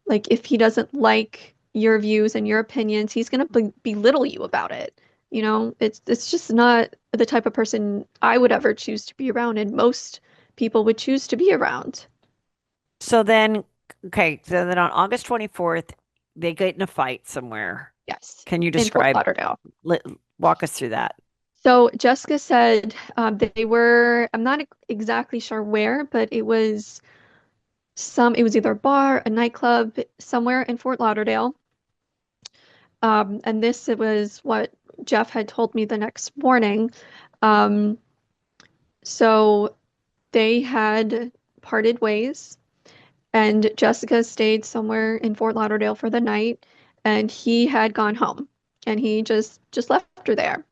S2: Like if he doesn't like your views and your opinions, he's gonna belittle you about it. It's just not the type of person I would ever choose to be around, and most people would choose to be around.
S1: So then, okay, so then on August 24th, they get in a fight somewhere.
S2: Yes,
S1: Can you
S2: in Fort
S1: describe,
S2: Lauderdale.
S1: li- walk us through that?
S2: So Jessica said they were, I'm not exactly sure where, but it was either a bar, a nightclub, somewhere in Fort Lauderdale. And this it was what Jeff had told me the next morning. Um, so they had parted ways, and Jessica stayed somewhere in Fort Lauderdale for the night, and he had gone home, and he just left her there.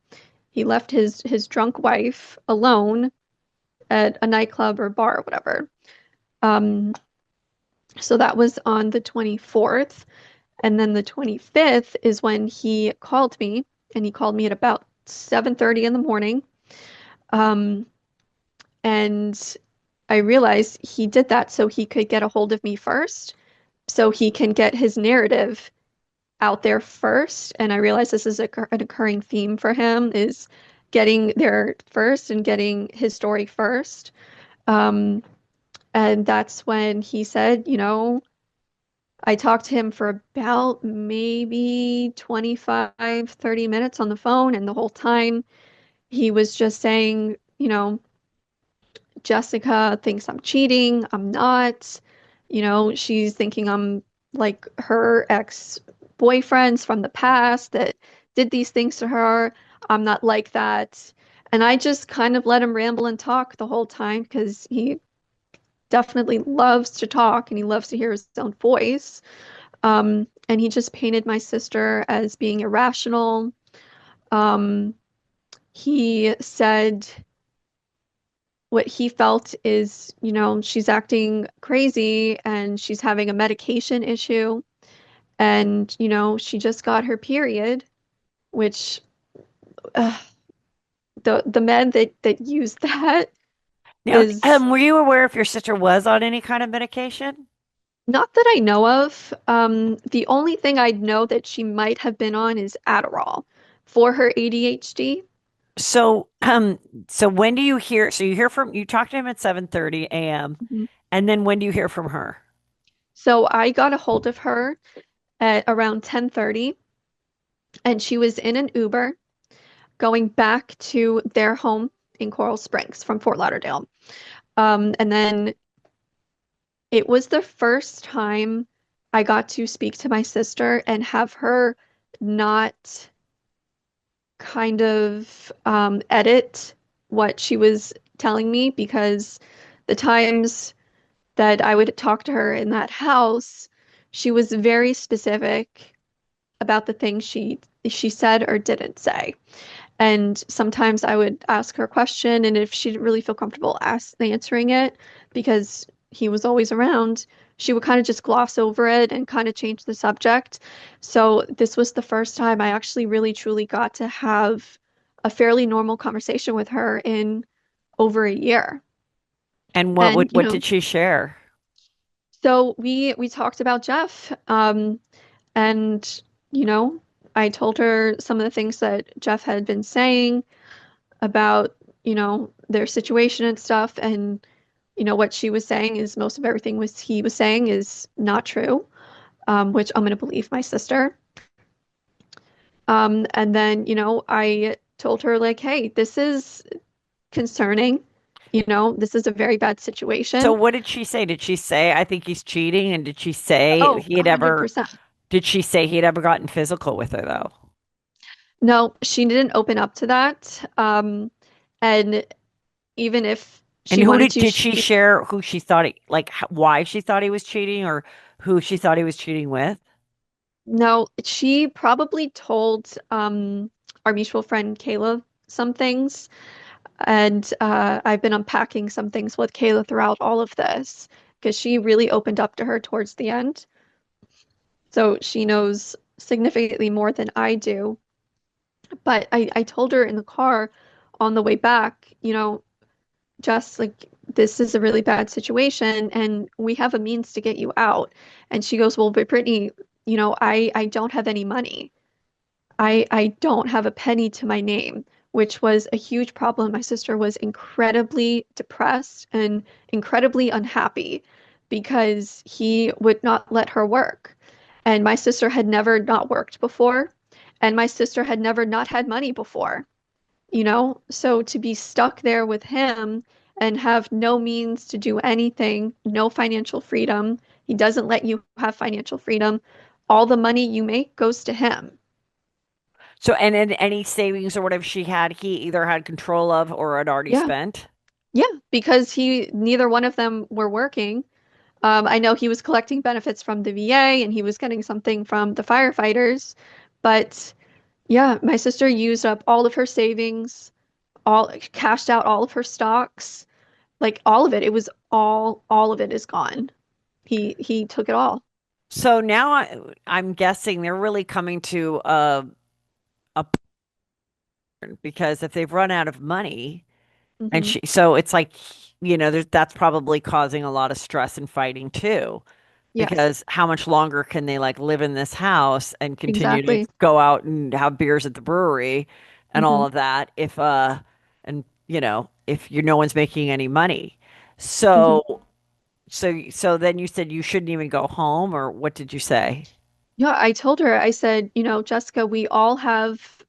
S2: He left his drunk wife alone at a nightclub or bar or whatever. Um, so that was on the 24th. And then the 25th is when he called me, and he called me at about 7:30 in the morning. Um, and I realized he did that so he could get a hold of me first, so he can get his narrative out there first. And I realized this is an occurring theme for him is getting there first and getting his story first. Um, and that's when he said, I talked to him for about maybe 25, 30 minutes on the phone, and the whole time he was just saying, Jessica thinks I'm cheating. I'm not. She's thinking I'm like her ex-boyfriends from the past that did these things to her. I'm not like that. And I just kind of let him ramble and talk the whole time because he definitely loves to talk and he loves to hear his own voice. And he just painted my sister as being irrational. Um, he said what he felt is, she's acting crazy and she's having a medication issue. And, she just got her period, which uh, the men that use that
S1: Now,
S2: is
S1: were you aware if your sister was on any kind of medication?
S2: not that I know of. The only thing I know that she might have been on is Adderall for her ADHD.
S1: So, so when do you hear? So you talk to him at 7:30 a.m.
S2: Mhm.
S1: and then when do you hear from her?
S2: So I got a hold of her at around 10:30, and she was in an Uber going back to their home in Coral Springs from Fort Lauderdale. And then it was the first time I got to speak to my sister and have her not kind of edit what she was telling me, because the times that I would talk to her in that house, she was very specific about the things she said or didn't say. And sometimes I would ask her a question, and if she didn't really feel comfortable answering it, because he was always around, she would kind of just gloss over it and kind of change the subject. So this was the first time I actually really truly got to have a fairly normal conversation with her in over a year.
S1: And
S2: And,
S1: what did she share?
S2: so we talked about Jeff, and you know, I told her some of the things that Jeff had been saying about, their situation and stuff. And, what she was saying is most of everything was he was saying is not true, which I'm going to believe my sister. And then, I told her, like, hey, this is concerning. This is a very bad
S1: So
S2: situation.
S1: what did she say? Did she say, I think he's cheating? And did she say
S2: Oh,
S1: he had ever,
S2: 100%.
S1: did she say he had ever gotten physical with her though?
S2: No, she didn't open up to that. And even if
S1: And
S2: she
S1: who
S2: wanted to,
S1: did she share who she thought like why she thought he was cheating or who she thought he was cheating with?
S2: no, she probably told our mutual friend Kayla some things. And I've been unpacking some things with Kayla throughout all of this, because she really opened up to her towards the end. So she knows significantly more than I do. But I told her in the car on the way back, just like, this is a really bad situation and we have a means to get you out. And she goes, well, but Brittany, I don't have any money. I don't have a penny to my name, which was a huge problem. My sister was incredibly depressed and incredibly unhappy because he would not let her work. And my sister had never not worked before, and my sister had never not had money before, So to be stuck there with him and have no means to do anything, no financial freedom, he doesn't let you have financial freedom. All the money you make goes to him.
S1: So and in any savings or whatever she had, he either had control of or had already
S2: Yeah.
S1: spent.
S2: Yeah, because neither one of them were working. I know he was collecting benefits from the VA and he was getting something from the firefighters, but yeah, my sister used up all of her savings, all cashed out all of her stocks, like all of it. It was all of it is gone. He took it all.
S1: So now I'm guessing they're really coming to a because if they've run out of money and
S2: Hmm.
S1: so it's like that's probably causing a lot of stress and fighting too
S2: Yes,
S1: because how much longer can they like live in this house and continue to
S2: exactly.
S1: go out and have beers at the brewery and all
S2: Hmm.
S1: of that if and if no one's making any money.
S2: Hmm.
S1: So then you said you shouldn't even go home, or what did you say?
S2: Yeah, I told her, I said, Jessica, we all have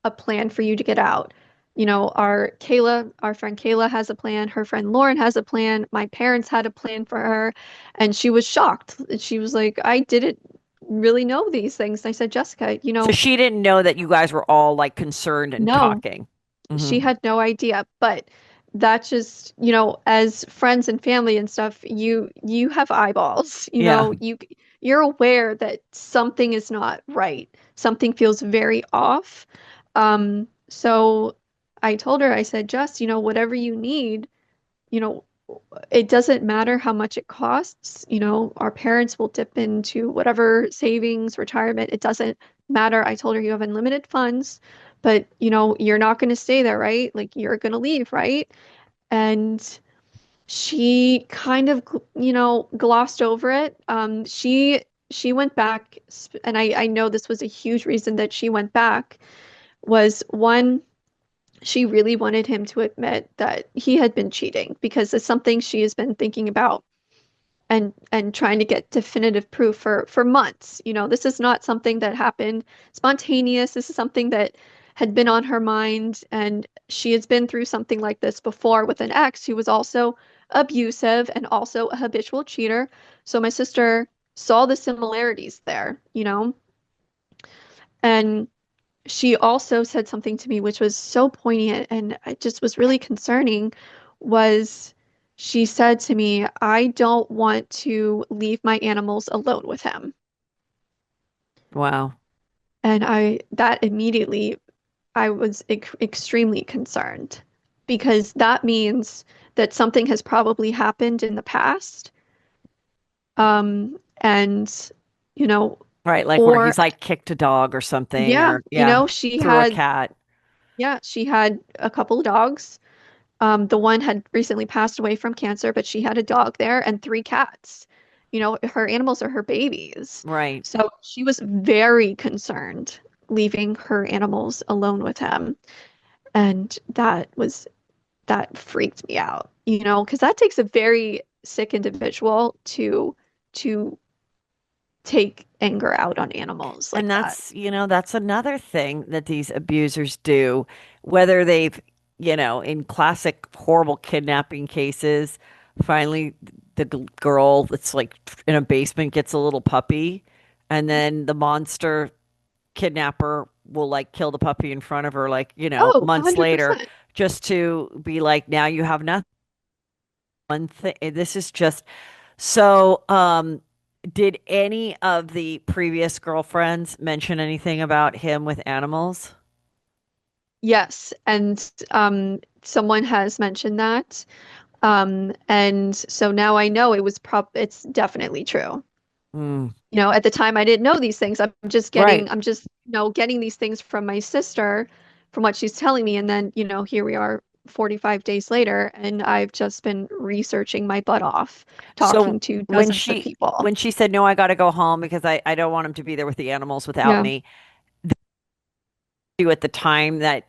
S2: a plan for you to get out. Our friend Kayla has a plan, her friend Lauren has a plan, my parents had a plan for her, and she was shocked. She was like, I didn't really know these things. And I said, Jessica,
S1: So she didn't know that you guys were all like concerned and
S2: no,
S1: talking.
S2: she
S1: Hmm.
S2: had no idea. But that just, as friends and family and stuff, you have eyeballs,
S1: Yeah.
S2: you're aware that something is not right. Something feels very off. So I told her, I said, Jess, whatever you need, you know, it doesn't matter how much it costs. Our parents will dip into whatever savings, retirement. It doesn't matter. I told her you have unlimited funds, but you're not going to stay there, right? Like, you're going to leave, right? And she kind of, glossed over it. She went back, and I know this was a huge reason that she went back, was one, she really wanted him to admit that he had been cheating, because it's something she has been thinking about and trying to get definitive proof for months. This is not something that happened spontaneous. This is something that had been on her mind, and she has been through something like this before with an ex who was also abusive and also a habitual cheater. So my sister saw the similarities there. And she also said something to me which was so poignant and it just was really concerning was she said to me, I don't want to leave my animals alone with him.
S1: Wow.
S2: And that immediately I was extremely concerned because that means that something has probably happened in the past. And, you know,
S1: Right, like where
S2: or
S1: he's like kicked a dog or something,
S2: yeah,
S1: or yeah,
S2: she
S1: threw a
S2: had,
S1: cat.
S2: yeah, she had a couple of dogs. The one had recently passed away from cancer, but she had a dog there and three cats. Her animals are her babies.
S1: Right.
S2: So she was very concerned leaving her animals alone with him. And that freaked me out, because that takes a very sick individual to take anger out on animals
S1: And
S2: like that.
S1: that's another thing that these abusers do, whether they've, in classic horrible kidnapping cases, finally the girl that's like in a basement gets a little puppy, and then the monster kidnapper will like kill the puppy in front of her, like,
S2: Oh,
S1: months later,
S2: 100%.
S1: just to be like, now you have nothing. One thing, this is just so, did any of the previous girlfriends mention anything about him with animals?
S2: Yes, and someone has mentioned that. And so now I know it's definitely true.
S1: Mm,
S2: At the time I didn't know these things.
S1: right.
S2: I'm just, getting these things from my sister, from what she's telling me. And then, here we are 45 days later, and I've just been researching my butt off,
S1: So
S2: talking to
S1: when
S2: dozens of
S1: she
S2: people.
S1: when she said, no, I got to go home because I don't want him to be there with the animals without
S2: Yeah.
S1: me, you at the time that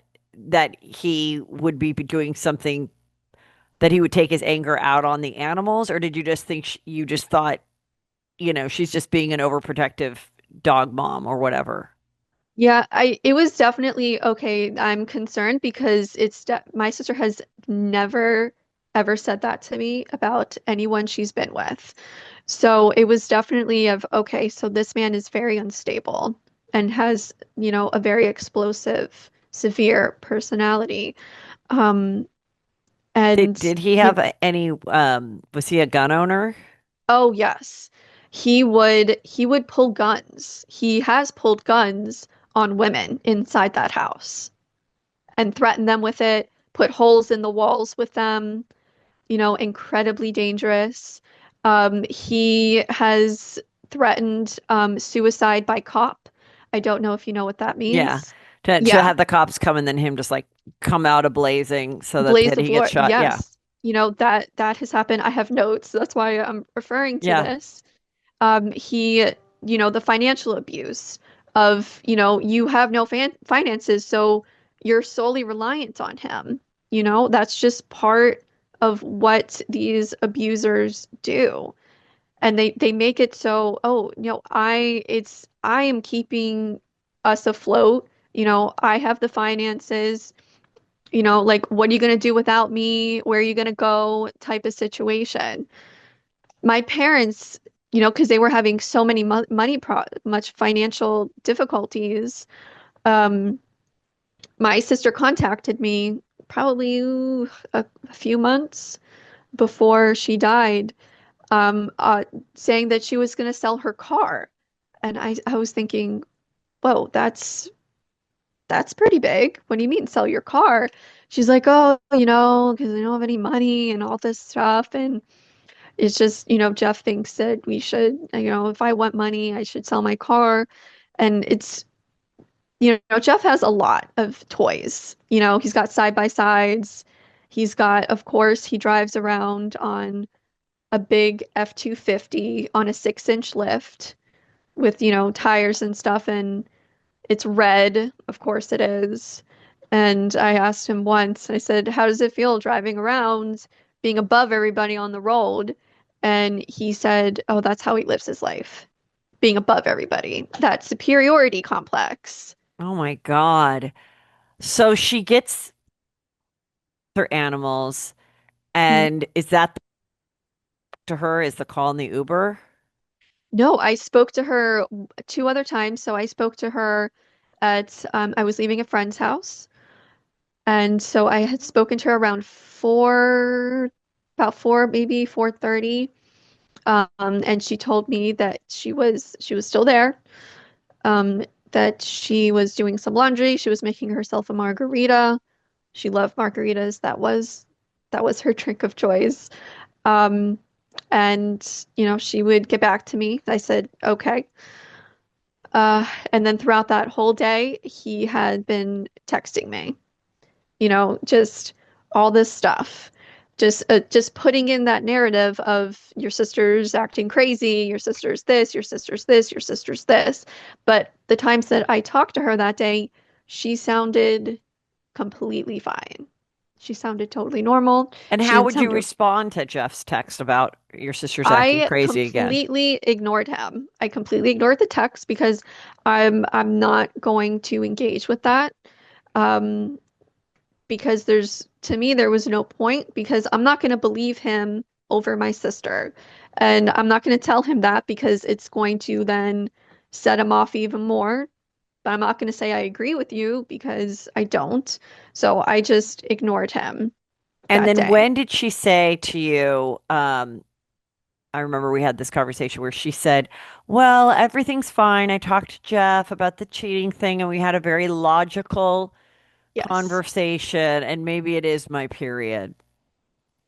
S1: he would be doing something that he would take his anger out on the animals, or did you just think you just thought, she's just being an overprotective dog mom or whatever?
S2: Yeah, it was definitely okay. I'm concerned because my sister has never ever said that to me about anyone she's been with. So it was definitely of okay, so this man is very unstable and has, a very explosive, severe personality. Um,
S1: Did
S2: and
S1: did he have any was he a gun owner?
S2: oh yes, he would pull guns. He has pulled guns on women inside that house and threaten them with it, put holes in the walls with them, incredibly dangerous. He has threatened suicide by cop. I don't know if you know what that
S1: Yeah.
S2: means.
S1: To
S2: Yeah,
S1: have the cops come and then him just like come out a blazing so that
S2: blaze
S1: he
S2: of
S1: gets
S2: war.
S1: shot. Yeah.
S2: Yes, that has happened. I have notes. That's why I'm referring to
S1: Yeah.
S2: this. He, the financial abuse of, you have no finances, so you're solely reliant on him. That's just part of what these abusers do. And they make it so, oh, I am keeping us afloat. I have the finances, like, what are you going to do without me? Where are you going to go? Type of situation. My parents, because they were having so many much financial difficulties, um, my sister contacted me probably a few months before she died, saying that she was going to sell her car. And I was thinking, whoa, that's pretty big. What do you mean sell your car? She's like, oh, because I don't have any money and all this stuff. And it's just, Jeff thinks that we should, if I want money, I should sell my car. And it's, Jeff has a lot of toys. He's got side by sides. He's got, of course, he drives around on a big F-250 on a 6-inch lift with, tires and stuff. And it's red. Of course it is. And I asked him once, I said, how does it feel driving around, being above everybody on the road? And he said, oh, that's how he lives his life, being above everybody. That superiority complex.
S1: Oh my God. So she gets her animals,
S2: Hmm.
S1: and is that to her is the call in the Uber?
S2: No, I spoke to her two other times. So I spoke to her I was leaving a friend's house. And so I had spoken to her around about four, maybe 4:30. And she told me that she was still there. That she was doing some laundry. She was making herself a margarita. She loved margaritas. That was her drink of choice. Um, and she would get back to me. I said, okay. And then throughout that whole day, he had been texting me, just all this stuff. Just putting in that narrative of your sister's acting crazy, your sister's this, your sister's this, your sister's this. But the times that I talked to her that day, she sounded completely fine. She sounded totally normal.
S1: And
S2: She
S1: how
S2: didn't
S1: would you
S2: sound
S1: respond to Jeff's text about your sister's acting
S2: I
S1: crazy again?
S2: completely ignored him. I completely ignored the text because I'm not going to engage with that. Um, because to me there was no point because I'm not going to believe him over my sister. And I'm not going to tell him that because it's going to then set him off even more. But I'm not going to say I agree with you because I don't. So I just ignored him
S1: And
S2: that
S1: then
S2: day.
S1: when did she say to you, I remember we had this conversation where she said, well, everything's fine. I talked to Jeff about the cheating thing and we had a very logical
S2: Yes.
S1: conversation, and maybe it is my period.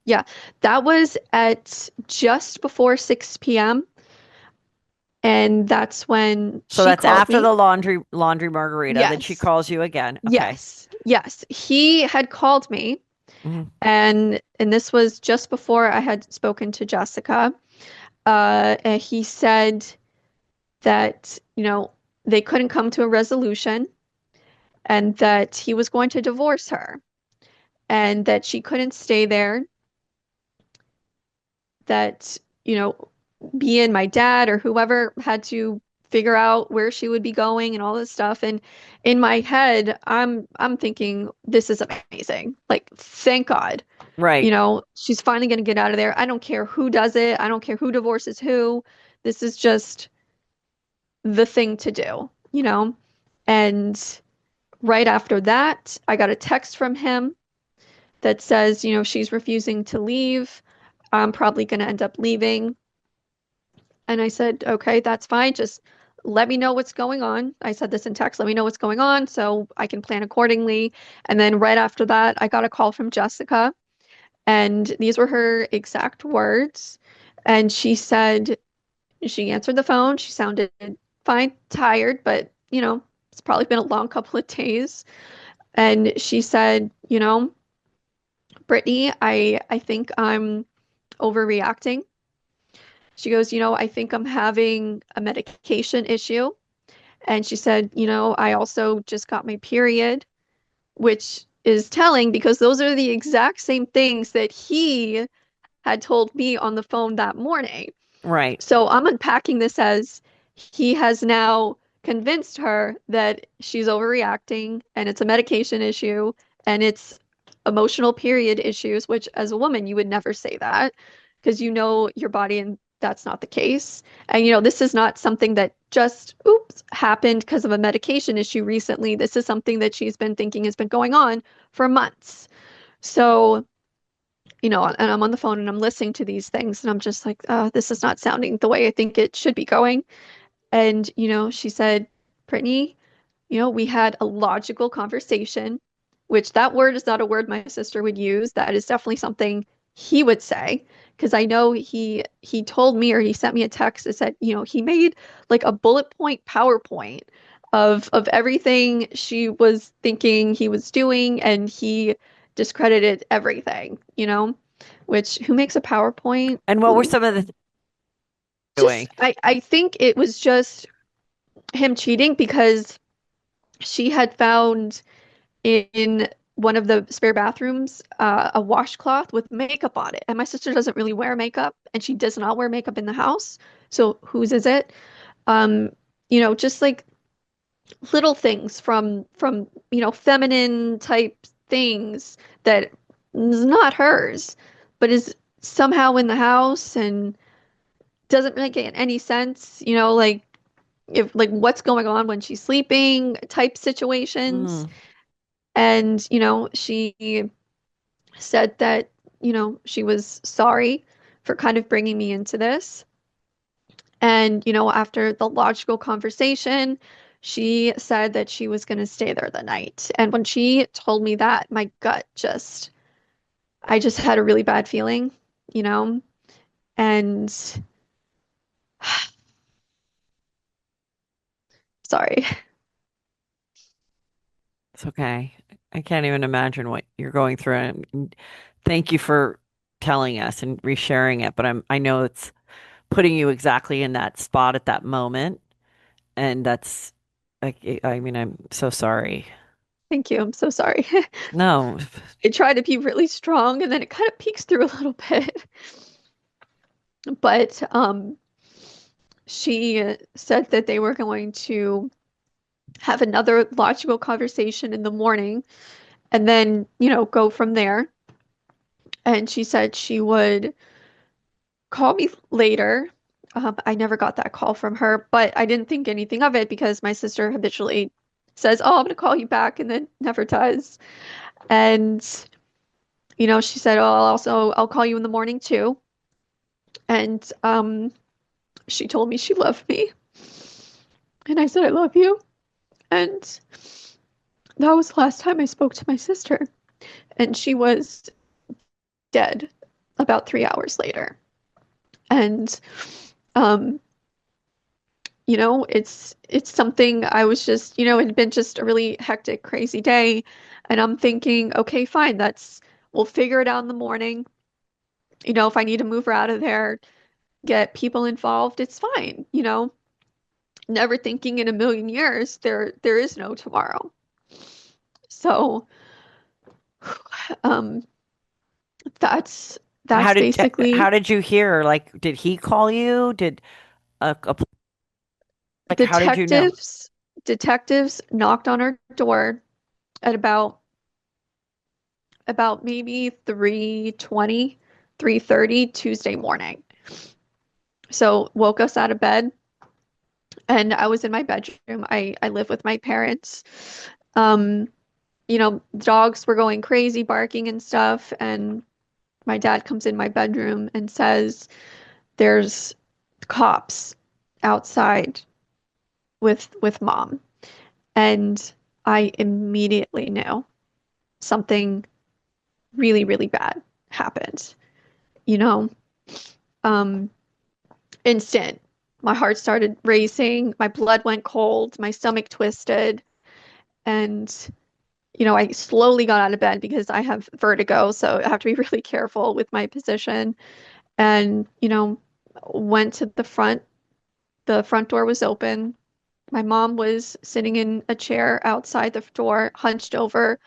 S2: Yeah. That was at just before 6 p.m. And that's when
S1: So
S2: she
S1: that's
S2: called
S1: after
S2: me.
S1: the laundry margarita. Then she
S2: Yes.
S1: calls you again. Okay.
S2: Yes. Yes. He had called me.
S1: Mhm.
S2: And this was just before I had spoken to Jessica. And he said that, they couldn't come to a resolution and that he was going to divorce her and that she couldn't stay there, that, you know, me and my dad or whoever had to figure out where she would be going and all this stuff. And in my head, I'm thinking this is amazing. Like, thank God.
S1: Right.
S2: She's finally going to get out of there. I don't care who does it. I don't care who divorces who. This is just the thing to do. And right after that, I got a text from him that says, she's refusing to leave. I'm probably going to end up leaving. And I said, okay, that's fine. Just let me know what's going on. I said this in text, let me know what's going on so I can plan accordingly. And then right after that, I got a call from Jessica. And these were her exact words. And she said, she answered the phone. She sounded fine, tired, but it's probably been a long couple of days. And she said, Brittany, I think I'm overreacting. She goes, I think I'm having a medication issue. And she said, I also just got my period, which is telling because those are the exact same things that he had told me on the phone that morning.
S1: Right.
S2: So I'm unpacking this as he has now convinced her that she's overreacting and it's a medication issue and it's emotional period issues, which as a woman, you would never say that because you know your body and that's not the case. And this is not something that just oops happened because of a medication issue recently. This is something that she's been thinking has been going on for months. So and I'm on the phone and I'm listening to these things and I'm just like, this is not sounding the way I think it should be going. And, she said, Brittany, we had a logical conversation, which that word is not a word my sister would use. That is definitely something he would say. Because I know he told me or he sent me a text that said, he made like a bullet point PowerPoint of everything she was thinking he was doing, and he discredited everything, which who makes a PowerPoint?
S1: And what were some of the things doing?
S2: I think it was just him cheating because she had found in one of the spare bathrooms a washcloth with makeup on it. And my sister doesn't really wear makeup, and she does not wear makeup in the house. So whose is it? Um, just like little things from feminine type things that is not hers, but is somehow in the house and doesn't make any sense, like if like what's going on when she's sleeping type situations.
S1: Mm.
S2: And, she said that, she was sorry for kind of bringing me into this. And, after the logical conversation, she said that she was going to stay there the night. And when she told me that, my gut just, I just had a really bad feeling, you know? And sorry.
S1: It's okay. I can't even imagine what you're going through. And thank you for telling us and resharing it. But I know it's putting you exactly in that spot at that moment. And that's, I mean, I'm so sorry.
S2: Thank you. I'm so sorry.
S1: No,
S2: I try to be really strong and then it kind of peeks through a little bit. But she said that they were going to have another logical conversation in the morning and then, go from there. And she said she would call me later. I never got that call from her, but I didn't think anything of it because my sister habitually says, "Oh, I'm going to call you back," and then never does. And, she said, "Oh, I'll call you in the morning too." And she told me she loved me. And I said, "I love you." And that was the last time I spoke to my sister. And she was dead about 3 hours later. And um, it's something I was just, it had been just a really hectic, crazy day. And I'm thinking, okay, fine, we'll figure it out in the morning. If I need to move her out of there, get people involved, it's fine, never thinking in a million years there is no tomorrow. So um that's
S1: how
S2: that's
S1: how
S2: basically
S1: did you hear? Like, did he call you? Did like, how did you know?
S2: detectives knocked on her door at about maybe 3:20, 3:30 Tuesday morning. So woke us out of bed and I was in my bedroom. I live with my parents. Um, dogs were going crazy, barking and stuff, and my dad comes in my bedroom and says, "There's cops outside with mom." And I immediately knew something really, really bad happened. You know, um, instant. My heart started racing, my blood went cold, my stomach twisted, and I slowly got out of bed because I have vertigo, so I have to be really careful with my position. And, went to the front. The front door was open. My mom was sitting in a chair outside the door, hunched over,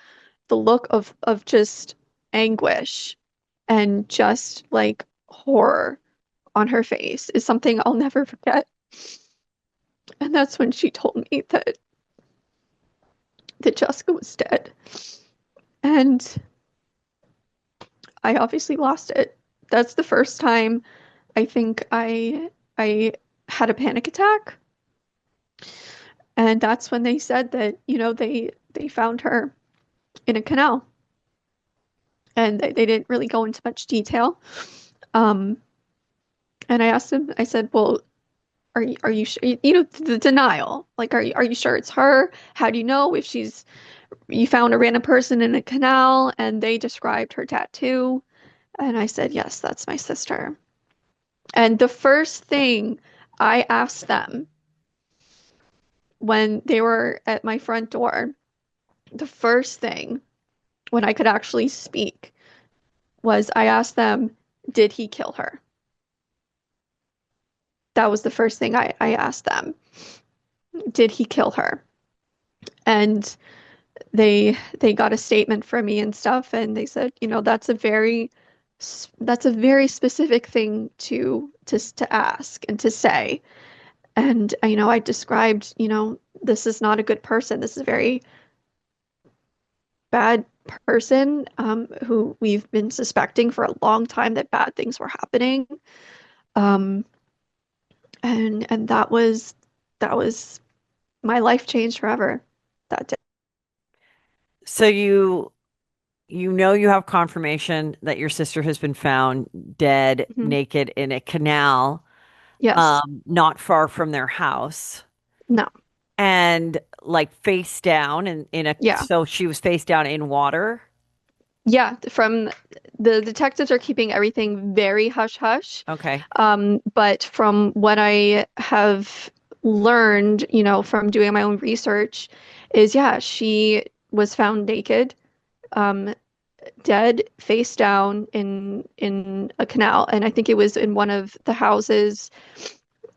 S2: the look of just anguish and just like horror on her face is something I'll never forget. And that's when she told me that Jessica was dead. And I obviously lost it. That's the first time I think I had a panic attack. And that's when they said that, they found her in a canal. And they didn't really go into much detail. Um, and I asked him, I said, "Well, are you sure?" The denial. Like, are you sure it's her? How do you know if you found a random person in a canal? And they described her tattoo. And I said, "Yes, that's my sister." And the first thing I asked them when they were at my front door, the first thing when I could actually speak was I asked them, "Did he kill her?" That was the first thing I asked them. Did he kill her? And they got a statement from me and stuff, and they said, that's a very specific thing to ask and to say. And I described, this is not a good person. This is a very bad person, who we've been suspecting for a long time that bad things were happening. Um, and that was my life changed forever that day.
S1: So you know you have confirmation that your sister has been found dead,
S2: Mhm.
S1: naked in a canal,
S2: Yes.
S1: not far from their house,
S2: No.
S1: and like face down in a
S2: Yeah.
S1: so she was face down in water.
S2: Yeah. From the detectives are keeping everything very hush hush.
S1: Okay.
S2: But from what I have learned, from doing my own research, is yeah, she was found naked, um, dead, face down in a canal, and I think it was in one of the houses,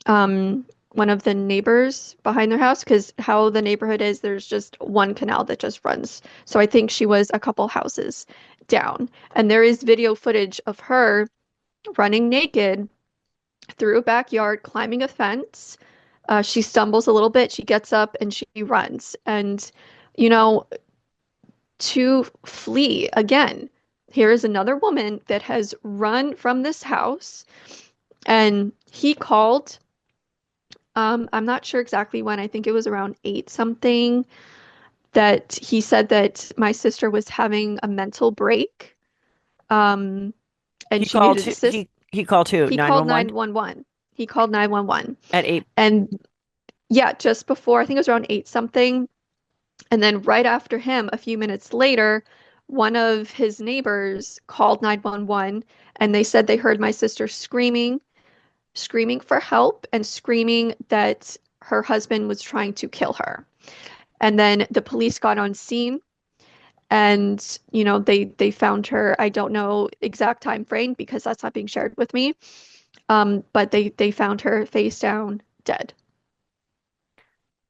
S2: one of the neighbors behind their house, because how the neighborhood is, there's just one canal that just runs. So I think she was a couple houses down, and there is video footage of her running naked through a backyard, climbing a fence. She stumbles a little bit, she gets up and she runs. And, you know, to flee again, here is another woman that has run from this house. And he called. I'm not sure exactly when. I think it was around 8 something that he said that my sister was having a mental break. Um, and
S1: He
S2: she
S1: called
S2: needed
S1: to,
S2: assist.
S1: he called to
S2: He called
S1: 911
S2: 911. He called 911.
S1: at 8.
S2: And yeah, just before, I think it was around 8 something. And then right after him, a few minutes later, one of his neighbors called 911, and they said they heard my sister screaming for help and screaming that her husband was trying to kill her. And then the police got on scene, and they found her. I don't know exact time frame because that's not being shared with me. But they found her face down, dead.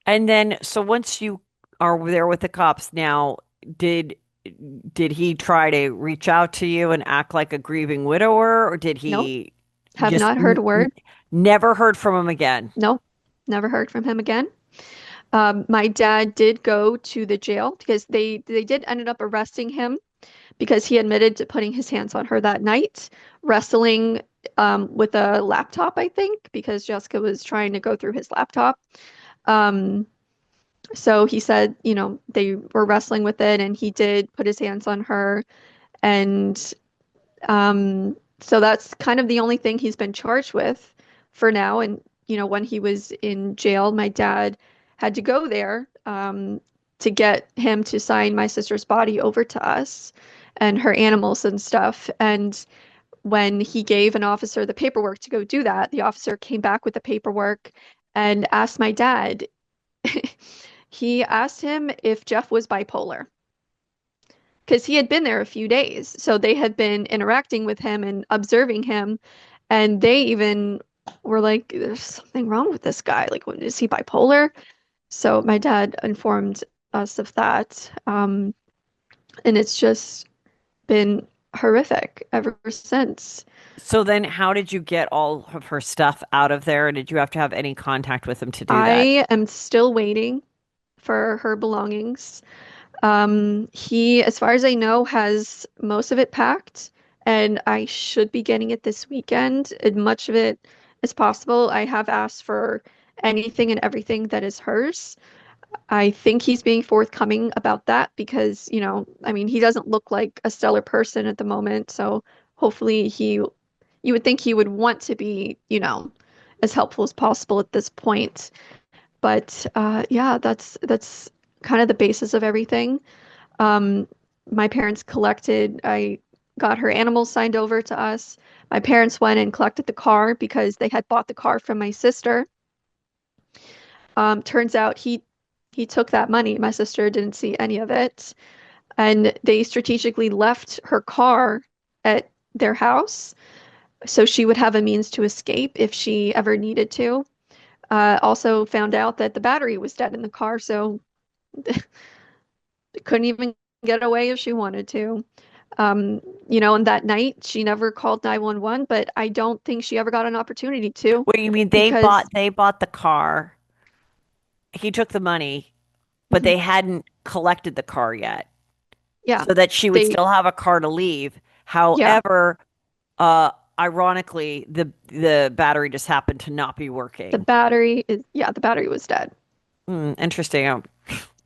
S1: And then so once you are there with the cops now, did did he try to reach out to you and act like a grieving widower, or did
S2: Nope,
S1: he
S2: have
S1: just
S2: not heard a word.
S1: never heard from him again?
S2: Nope, never heard from him again. My dad did go to the jail because they did ended up arresting him because he admitted to putting his hands on her that night, wrestling with a laptop, I think, because Jessica was trying to go through his laptop. Um, so he said, they were wrestling with it, and he did put his hands on her, and so that's kind of the only thing he's been charged with for now. And, when he was in jail, my dad had to go there to get him to sign my sister's body over to us and her animals and stuff. And when he gave an officer the paperwork to go do that, the officer came back with the paperwork and asked my dad, he asked him if Jeff was bipolar because he had been there a few days. So they had been interacting with him and observing him. And they even were like, there's something wrong with this guy. Like, is he bipolar? So my dad informed us of that. And it's just been horrific ever since.
S1: So then how did you get all of her stuff out of there? Did you have to have any contact with him to do that?
S2: I am still waiting for her belongings. He, as far as I know, has most of it packed, and I should be getting it this weekend, as much of it as possible. I have asked for anything and everything that is hers. I think he's being forthcoming about that because, I mean, he doesn't look like a stellar person at the moment, so hopefully you would think he would want to be, as helpful as possible at this point. But yeah, that's kind of the basis of everything. Um, my parents collected, I got her animals signed over to us. My parents went and collected the car because they had bought the car from my sister. Turns out he took that money. My sister didn't see any of it. And they strategically left her car at their house so she would have a means to escape if she ever needed to. Also found out that the battery was dead in the car, so couldn't even get away if she wanted to. Um, and that night she never called 911, but I don't think she ever got an opportunity to
S1: What do you mean
S2: because
S1: they bought the car. He took the money, but
S2: mhm,
S1: they hadn't collected the car yet,
S2: yeah,
S1: so that she would
S2: they
S1: still have a car to leave.
S2: yeah,
S1: However, uh, ironically, the battery just happened to not be working.
S2: the battery was dead.
S1: Interesting.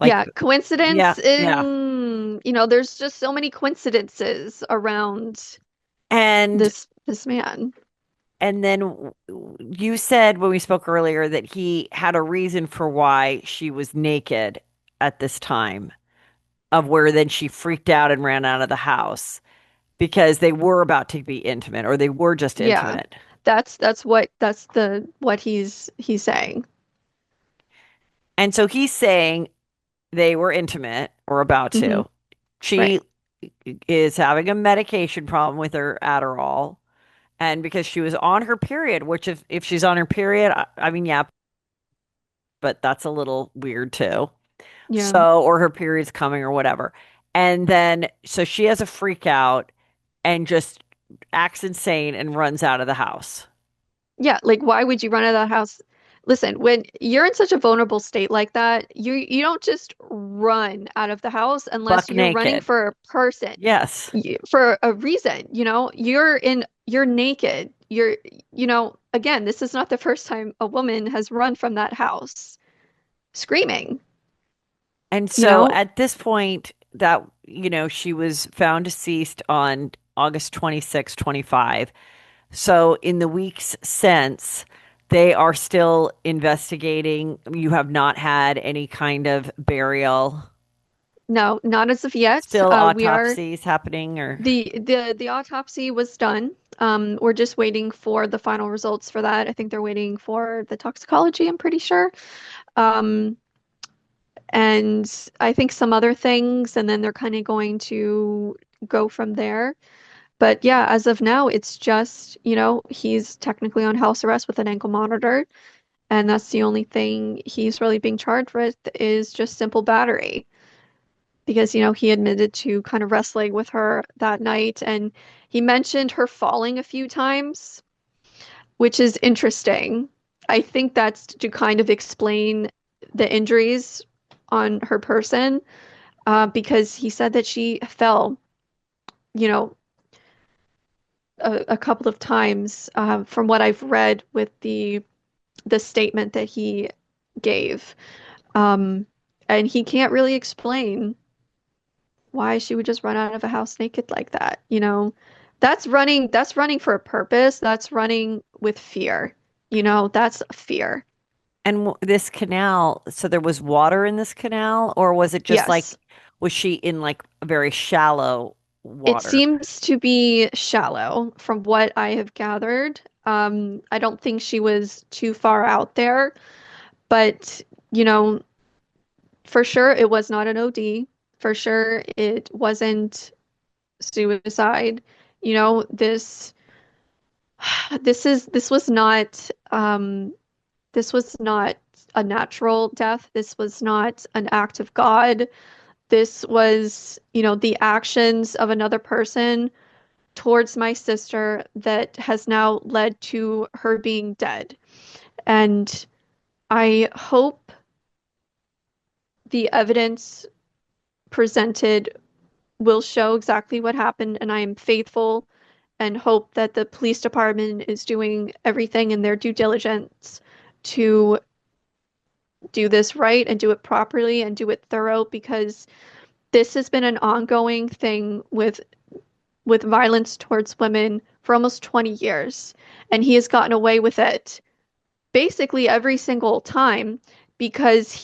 S1: Like,
S2: Yeah, coincidence
S1: yeah, yeah.
S2: in, there's just so many coincidences around
S1: And
S2: this man.
S1: and then you said when we spoke earlier that he had a reason for why she was naked at this time, of where then she freaked out and ran out of the house because they were about to be intimate or they were just
S2: Yeah.
S1: intimate.
S2: That's what he's saying.
S1: And so he's saying they were intimate or about
S2: Hmm.
S1: to.
S2: Right.
S1: She is having a medication problem with her Adderall. And because she was on her period, which if she's on her period, I mean, yeah, but that's a little weird too.
S2: Yeah.
S1: So, or her period's coming or whatever. And then, so she has a freak out and just acts insane and runs out of the house,
S2: Yeah, like why would you run out of the house? Listen, when you're in such a vulnerable state like that, you don't just run out of the house unless
S1: buck
S2: you're running
S1: naked.
S2: for a person,
S1: Yes.
S2: for a reason, you're naked. Again, this is not the first time a woman has run from that house screaming,
S1: And
S2: you
S1: so
S2: know?
S1: at this point, that, she was found deceased on August 26, 25. So in the weeks since, they are still investigating. You have not had any kind of burial,
S2: No, not as of yet.
S1: still
S2: We are
S1: autopsies happening, or
S2: the autopsy was done. We're just waiting for the final results for that. I think they're waiting for the toxicology, I'm pretty sure. Um, and I think some other things, and then they're kind of going to go from there. But yeah, as of now, it's just, he's technically on house arrest with an ankle monitor, and that's the only thing he's really being charged with is just simple battery. Because, he admitted to kind of wrestling with her that night, and he mentioned her falling a few times, which is interesting. I think that's to kind of explain the injuries on her person, because he said that she fell, you know, a couple of times, from what I've read with the statement that he gave. Um, and he can't really explain why she would just run out of a house naked like that, that's running for a purpose. That's running with fear. That's fear.
S1: and this canal, so there was water in this canal, or was it just like,
S2: Yes.
S1: was she in like a very shallow
S2: It
S1: water?
S2: seems to be shallow from what I have gathered. I don't think she was too far out there, but you know, for sure it was not an OD. For sure it wasn't suicide. You know, this was not this was not a natural death. This was not an act of God. This was, the actions of another person towards my sister that has now led to her being dead. And I hope the evidence presented will show exactly what happened, and I am faithful and hope that the police department is doing everything in their due diligence to do this right and do it properly and do it thorough, because this has been an ongoing thing with violence towards women for almost 20 years, and he has gotten away with it basically every single time because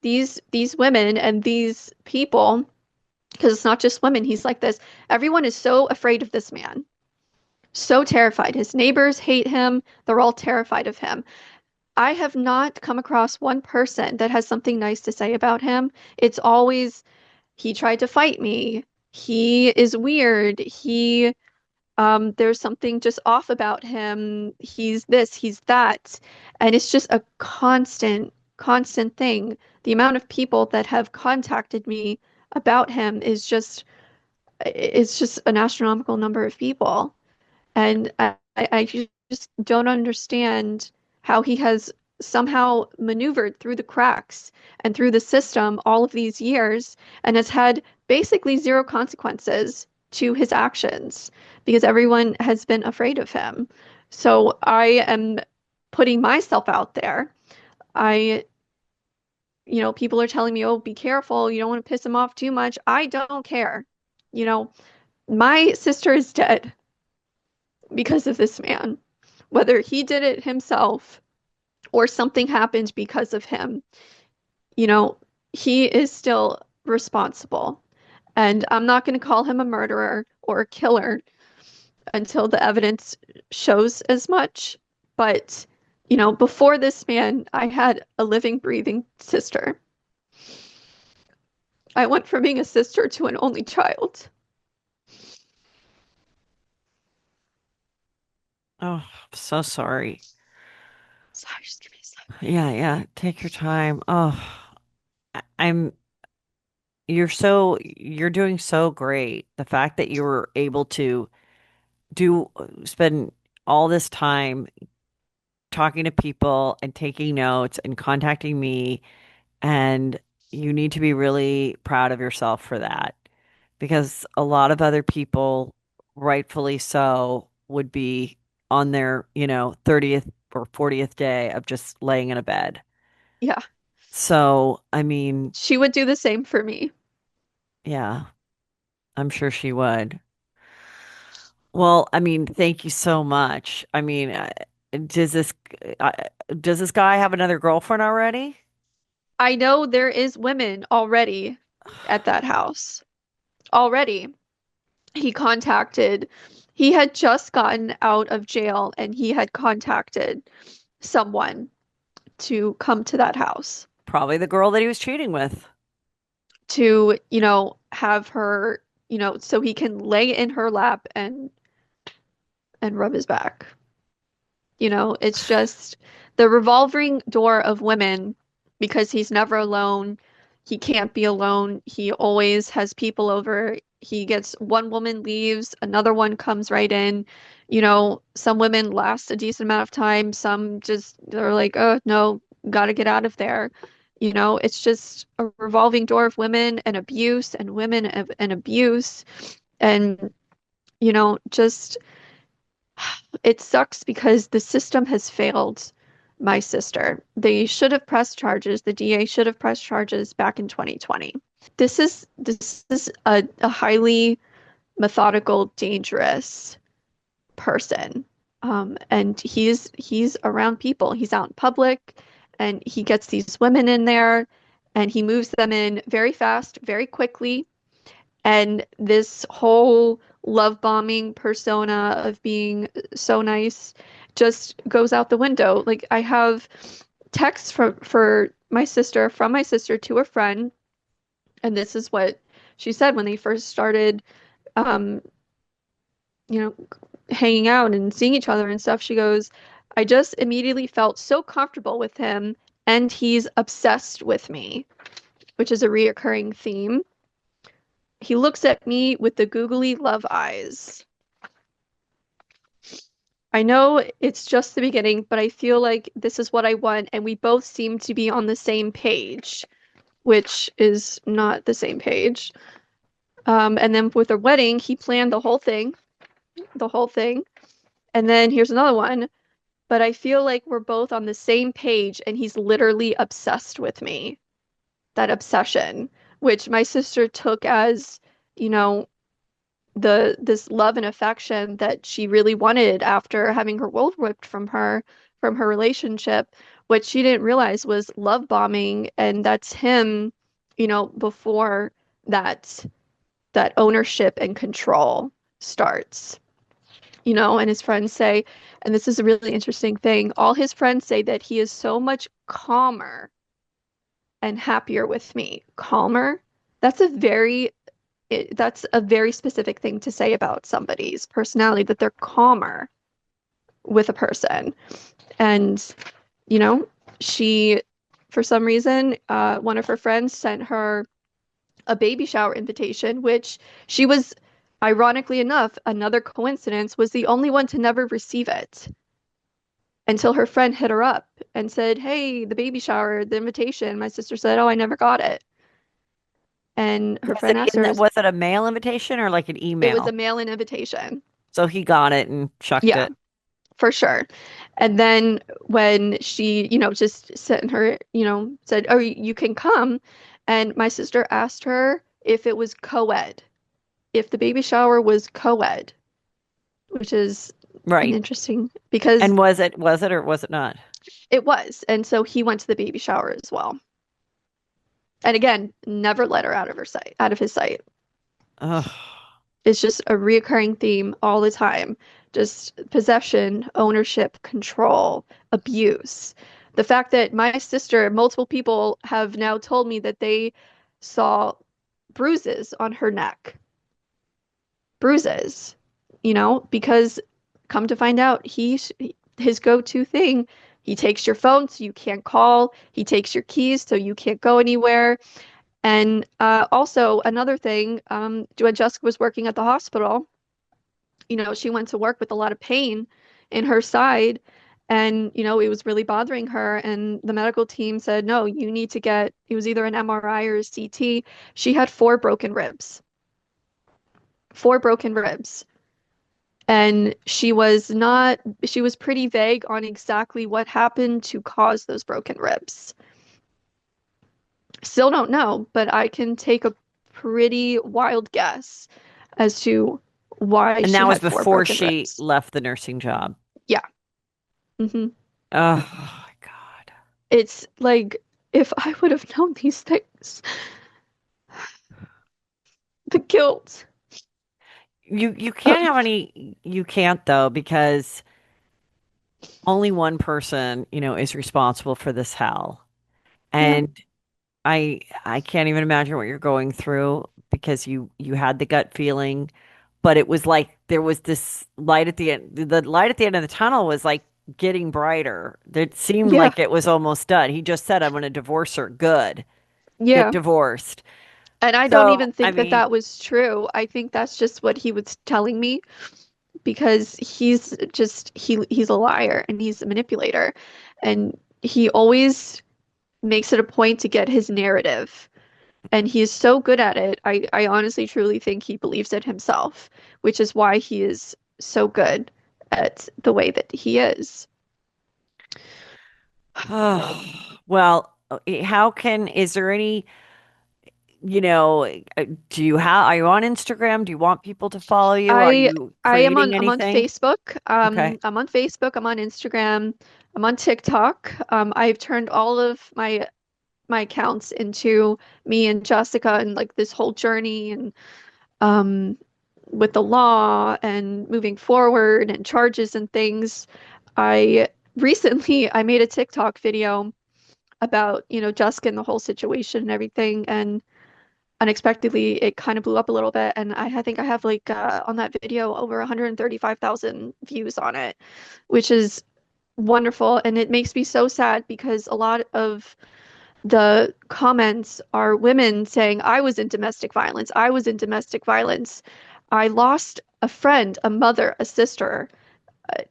S2: these women and these people, because it's not just women, he's like this. Everyone is so afraid of this man, so terrified. His neighbors hate him. They're all terrified of him. I have not come across one person that has something nice to say about him. It's always, he tried to fight me. He is weird. There's something just off about him. He's this, he's that. And it's just a constant thing. The amount of people that have contacted me about him is just it's just an astronomical number of people. And I just don't understand how he has somehow maneuvered through the cracks and through the system all of these years and has had basically zero consequences to his actions because everyone has been afraid of him. So I am putting myself out there. I, people are telling me, oh, be careful. You don't want to piss him off too much. I don't care. You know, my sister is dead because of this man. Whether he did it himself or something happened because of him, you know, he is still responsible. And I'm not going to call him a murderer or a killer until the evidence shows as much. But, before this man, I had a living, breathing sister. I went from being a sister to an only child.
S1: Oh, I'm so sorry.
S2: Sorry, just give me a second.
S1: Yeah, yeah. Take your time. Oh, I'm you're doing so great. The fact that you were able to do spend all this time talking to people and taking notes and contacting me, and you need to be really proud of yourself for that because a lot of other people, rightfully so, would be on their, 30th or 40th day of just laying in a bed.
S2: Yeah,
S1: So, I mean,
S2: she would do the same for me.
S1: yeah, I'm sure she would. Well, I mean, thank you so much. I mean, does this uh, does this guy have another girlfriend already?
S2: I know there is women already at that house. Already. He contacted, he had just gotten out of jail and he had contacted someone to come to that house
S1: Probably the girl that he was cheating with.
S2: to, have her, so he can lay in her lap and rub his back. It's just the revolving door of women because he's never alone. He can't be alone. He always has people over. He gets one woman leaves, another one comes right in. Some women last a decent amount of time. Some just they're like, oh no, gotta get out of there. It's just a revolving door of women and abuse and women and abuse. And, just it sucks because the system has failed my sister. They should have pressed charges. The DA should have pressed charges back in 2020. This is a highly methodical, dangerous person. And he's around people. He's out in public and he gets these women in there and he moves them in very fast, very quickly. And this whole love bombing persona of being so nice just goes out the window. Like I have texts for my sister from my sister to a friend, and this is what she said when they first started um, you know, hanging out and seeing each other and stuff. She goes, I just immediately felt so comfortable with him and he's obsessed with me, which is a reoccurring theme. He looks at me with the googly love eyes. I know it's just the beginning, but I feel like this is what I want, and we both seem to be on the same page, which is not the same page. And then with the wedding, he planned the whole thing. And then here's another one, but I feel like we're both on the same page, and he's literally obsessed with me. That obsession, which my sister took as, you know, this love and affection that she really wanted after having her world ripped from her relationship. What she didn't realize was love bombing, and that's him, before that that ownership and control starts. And his friends say, and this is a really interesting thing, all his friends say that he is so much calmer and happier with me. Calmer? That's a very that's a very specific thing to say about somebody's personality, that they're calmer with a person. And, you know, she, for some reason, one of her friends sent her a baby shower invitation, which she was, ironically enough, another coincidence, was the only one to never receive it until her friend hit her up and said, "Hey, the baby shower, the invitation." My sister said, "Oh, I never got it." And her
S1: Was
S2: friend
S1: it
S2: asked
S1: in
S2: her,
S1: that, was it a mail invitation or like an
S2: it was a
S1: email?
S2: mail-in invitation.
S1: So he got it and chucked
S2: Yeah,
S1: it.
S2: for sure. And then when she, just sent her, said, "Oh, you can come." And my sister asked her if it was co-ed, if the baby shower was co-ed, which is an
S1: Right.
S2: interesting because
S1: And was it or was it not?
S2: it was. And so he went to the baby shower as well. And again, never let her out of her sight, out of his sight.
S1: Ugh.
S2: It's just a reoccurring theme all the time. Just possession, ownership, control, abuse. The fact that my sister, multiple people have now told me that they saw bruises on her neck. Bruises, because come to find out, his go-to thing, he takes your phone so you can't call, he takes your keys so you can't go anywhere. And also another thing, when Jessica was working at the hospital, she went to work with a lot of pain in her side, and it was really bothering her. And the medical team said, no, you need to get, it was either an MRI or a CT. She had four broken ribs. And she was pretty vague on exactly what happened to cause those broken ribs. Still don't know, but I can take a pretty wild guess as to why
S1: And
S2: she
S1: that was
S2: had four
S1: before
S2: broken
S1: she
S2: ribs.
S1: left the nursing job.
S2: Yeah.
S1: Oh my God.
S2: It's like if I would have known these things, the guilt.
S1: You can't have any, you can't though, because only one person, is responsible for this hell.
S2: Yeah.
S1: And I can't even imagine what you're going through because you had the gut feeling, but it was like there was this light at the end. The light at the end of the tunnel was like getting brighter. It seemed
S2: Yeah.
S1: like it was almost done. He just said, "I'm going to divorce her." Good. Get
S2: Yeah.
S1: divorced.
S2: And I don't
S1: So,
S2: even
S1: I
S2: think that
S1: mean,
S2: that was true. I think that's just what he was telling me because he's a liar and he's a manipulator. And he always makes it a point to get his narrative. And he is so good at it. I honestly truly think he believes it himself, which is why he is so good at the way that he is.
S1: oh, well, is there any, do you have, are you on Instagram? Do you want people to follow you? Are
S2: I
S1: you
S2: I am on
S1: creating
S2: I'm on
S1: anything?
S2: Facebook.
S1: Okay.
S2: I'm on Facebook, I'm on Instagram, I'm on TikTok. I've turned all of my accounts into me and Jessica and like this whole journey and um with the law and moving forward and charges and things. I recently I made a TikTok video about, Jessica and the whole situation and everything, and unexpectedly it kind of blew up a little bit, and I think I have like on that video over 135,000 views on it, which is wonderful. And it makes me so sad because a lot of the comments are women saying, I was in domestic violence. I was in domestic violence. I lost a friend, a mother, a sister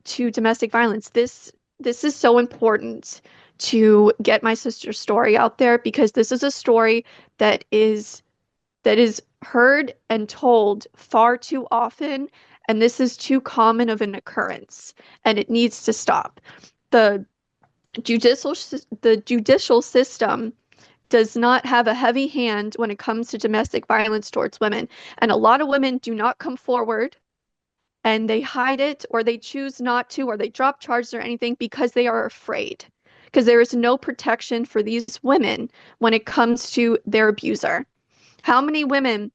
S2: to domestic violence. This is so important to get my sister's story out there because this is a story that is heard and told far too often, and this is too common of an occurrence, and it needs to stop. The the judicial system does not have a heavy hand when it comes to domestic violence towards women, and a lot of women do not come forward and they hide it or they choose not to or they drop charges or anything because they are afraid. Because there is no protection for these women when it comes to their abuser. How many women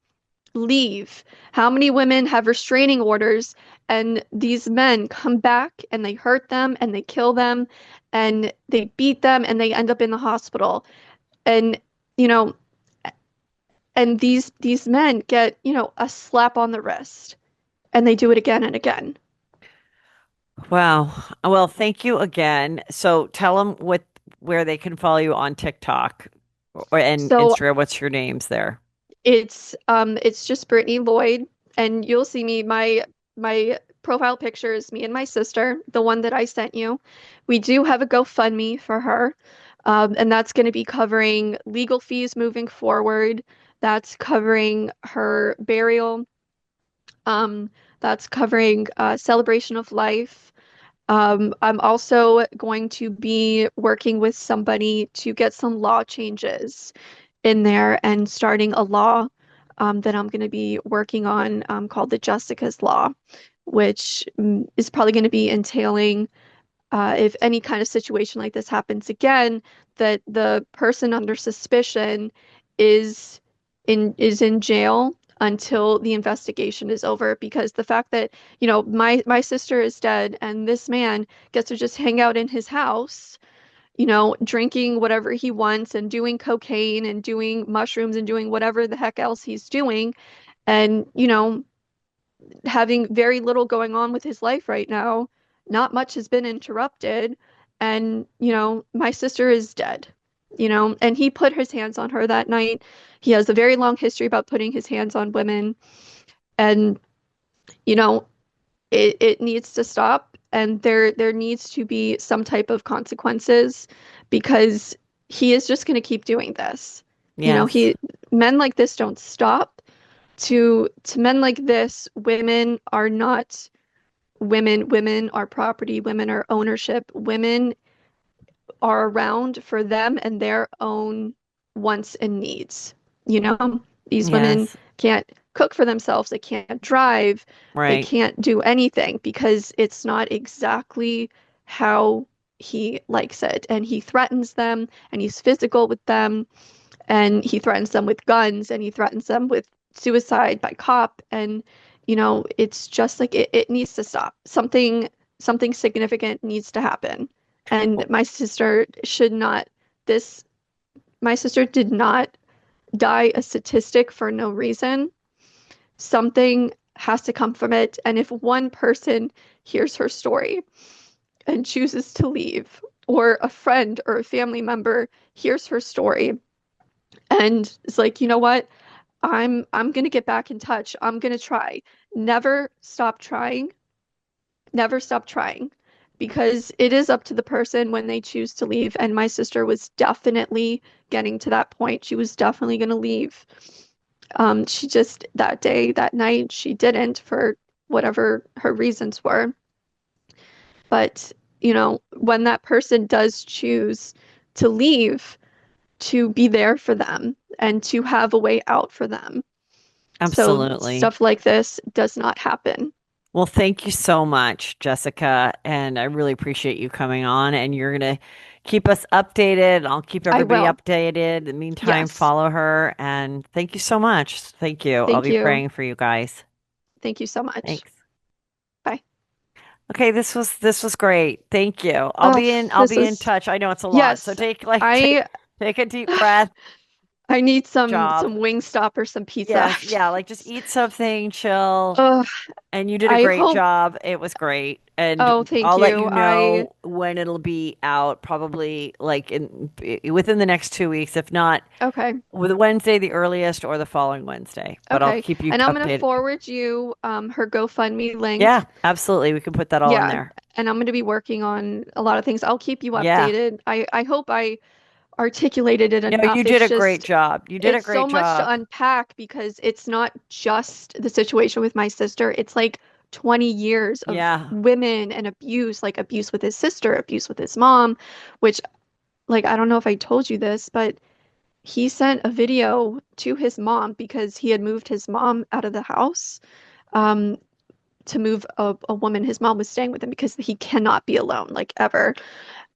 S2: leave? How many women have restraining orders and these men come back and they hurt them and they kill them and they beat them and they end up in the hospital? And you know, and these men get, a slap on the wrist and they do it again and again.
S1: Wow. Well, thank you again. So tell them where they can follow you on TikTok and
S2: So
S1: Instagram. What's your names there?
S2: It's just Brittany Lloyd, and you'll see me. My profile picture is me and my sister, the one that I sent you. We do have a GoFundMe for her, and that's going to be covering legal fees moving forward. That's covering her burial. Um, that's covering celebration of life. I'm also going to be working with somebody to get some law changes in there and starting a law that I'm going to be working on called the Jessica's Law, which is probably going to be entailing if any kind of situation like this happens again, that the person under suspicion is in jail until the investigation is over. Because the fact that, my sister is dead and this man gets to just hang out in his house, drinking whatever he wants and doing cocaine and doing mushrooms and doing whatever the heck else he's doing, and having very little going on with his life right now. Not much has been interrupted. And, my sister is dead, and he put his hands on her that night. He has a very long history about putting his hands on women. And, you know, it needs to stop. And there needs to be some type of consequences because he is just going to keep doing this.
S1: Yes.
S2: Men like this don't stop. To men like this, women are not women. Women are property. Women are ownership. Women are around for them and their own wants and needs. These women
S1: Yes.
S2: can't cook for themselves. They can't drive. They
S1: Right.
S2: can't do anything because it's not exactly how he likes it. And he threatens them and he's physical with them and he threatens them with guns and he threatens them with suicide by cop. And it's just like it needs to stop. Something significant needs to happen. And
S1: Well,
S2: this my sister did not die a statistic for no reason. Something has to come from it. And if one person hears her story and chooses to leave, or a friend or a family member hears her story and is like, you know what? I'm gonna get back in touch. I'm gonna try. Never stop trying. Never stop trying. Because it is up to the person when they choose to leave. And my sister was definitely getting to that point. She was definitely gonna leave. She just that day, that night, she didn't for whatever her reasons were. But, when that person does choose to leave, to be there for them and to have a way out for them. So
S1: absolutely.
S2: stuff like this does not happen.
S1: Well, thank you so much, Jessica. And I really appreciate you coming on. And you're going to keep us updated. I'll keep
S2: I
S1: everybody
S2: will.
S1: updated. In the meantime,
S2: Yes.
S1: follow her. And thank you so much. Thank you. I'll
S2: Thank
S1: be
S2: you.
S1: praying for you guys.
S2: Thank you so much.
S1: Thanks.
S2: Bye.
S1: Okay, this was great. Thank you. I'll
S2: Oh,
S1: be in I'll
S2: this
S1: be in
S2: is
S1: touch. I know it's a lot. So
S2: yes.
S1: take like
S2: I
S1: take a deep breath,
S2: I need some
S1: job.
S2: Wingstop or some pizza
S1: Yes,
S2: after
S1: yeah, like just
S2: this.
S1: eat something, chill.
S2: Oh,
S1: And you did a
S2: I
S1: great
S2: hope.
S1: job. It was great.
S2: Oh,
S1: And
S2: thank
S1: I'll let
S2: you.
S1: you know when it'll be out, probably like within the next 2 weeks, if not
S2: Okay.
S1: with Wednesday the earliest or the following Wednesday. But I'll
S2: Okay.
S1: keep you
S2: And I'm gonna
S1: updated.
S2: forward you her GoFundMe
S1: Yeah,
S2: link.
S1: absolutely. We can put that all in
S2: Yeah,
S1: there.
S2: and I'm gonna be working on a lot of things. I'll keep you
S1: Yeah.
S2: updated. I hope I articulated it
S1: No, you
S2: enough.
S1: did a great job. You did a
S2: It's so
S1: great
S2: much to
S1: job.
S2: unpack because it's not just the situation with my sister. It's like 20 years of
S1: Yeah.
S2: women and abuse, like abuse with his sister, abuse with his mom, which, like, I don't know if I told you this, but he sent a video to his mom because he had moved his mom out of the house, um, to move a woman. His mom was staying with him because he cannot be alone, like, ever.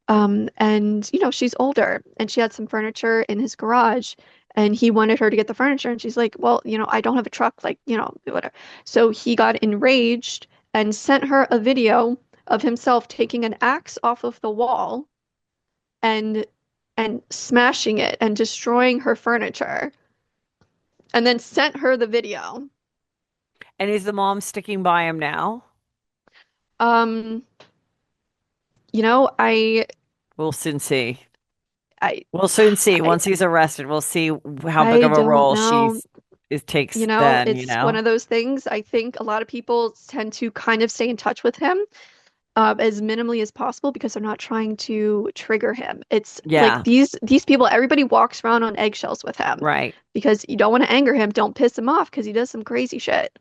S2: And she's older and she had some furniture in his garage and he wanted her to get the furniture. And she's like, well, I don't have a truck, like, whatever. So he got enraged and sent her a video of himself taking an axe off of the wall and smashing it and destroying her furniture and then sent her the video.
S1: And is the mom sticking by him now?
S2: Um, you know, I
S1: We'll soon see.
S2: I
S1: We'll soon see.
S2: I
S1: Once he's arrested, we'll see how big
S2: I
S1: of a
S2: don't
S1: role
S2: know.
S1: she's. it takes
S2: You know,
S1: then, you
S2: it's one
S1: know?
S2: of those things. I think a lot of people tend to kind of stay in touch with him as minimally as possible because they're not trying to trigger him. It's like
S1: Yeah,
S2: these people, everybody walks around on eggshells with him
S1: right.
S2: because you don't want to anger him, don't piss him off because he does some crazy shit,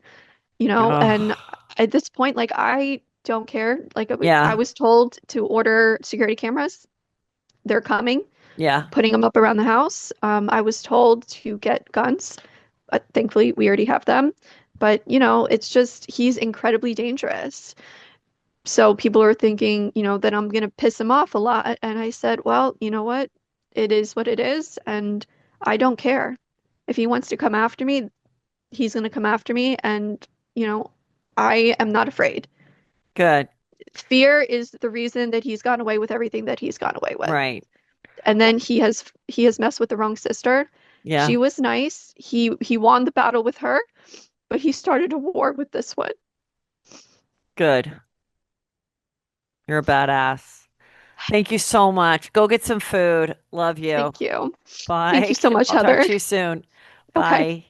S2: you know? And
S1: Oh,
S2: at this point, like I don't care. Like I
S1: yeah,
S2: was told to order security cameras. They're coming,
S1: yeah,
S2: putting them up around the house. I was told to get guns, but thankfully we already have them. But you know, it's just he's incredibly dangerous. So people are thinking, you know, that I'm gonna piss him off a lot. And I said, well, you know what? It is what it is, and I don't care. If he wants to come after me, he's gonna come after me, and you know, I am not afraid.
S1: good.
S2: Fear is the reason that he's gotten away with everything that he's gotten away with.
S1: Right.
S2: And
S1: Well,
S2: then he has messed with the wrong sister.
S1: yeah,
S2: She was nice. He won the battle with her, but he started a war with this one.
S1: good. You're a badass. Thank you so much. Go get some food. Love you.
S2: Thank you. Thank you
S1: Bye.
S2: so much,
S1: I'll talk
S2: Heather.
S1: to you soon.
S2: Okay.
S1: Bye.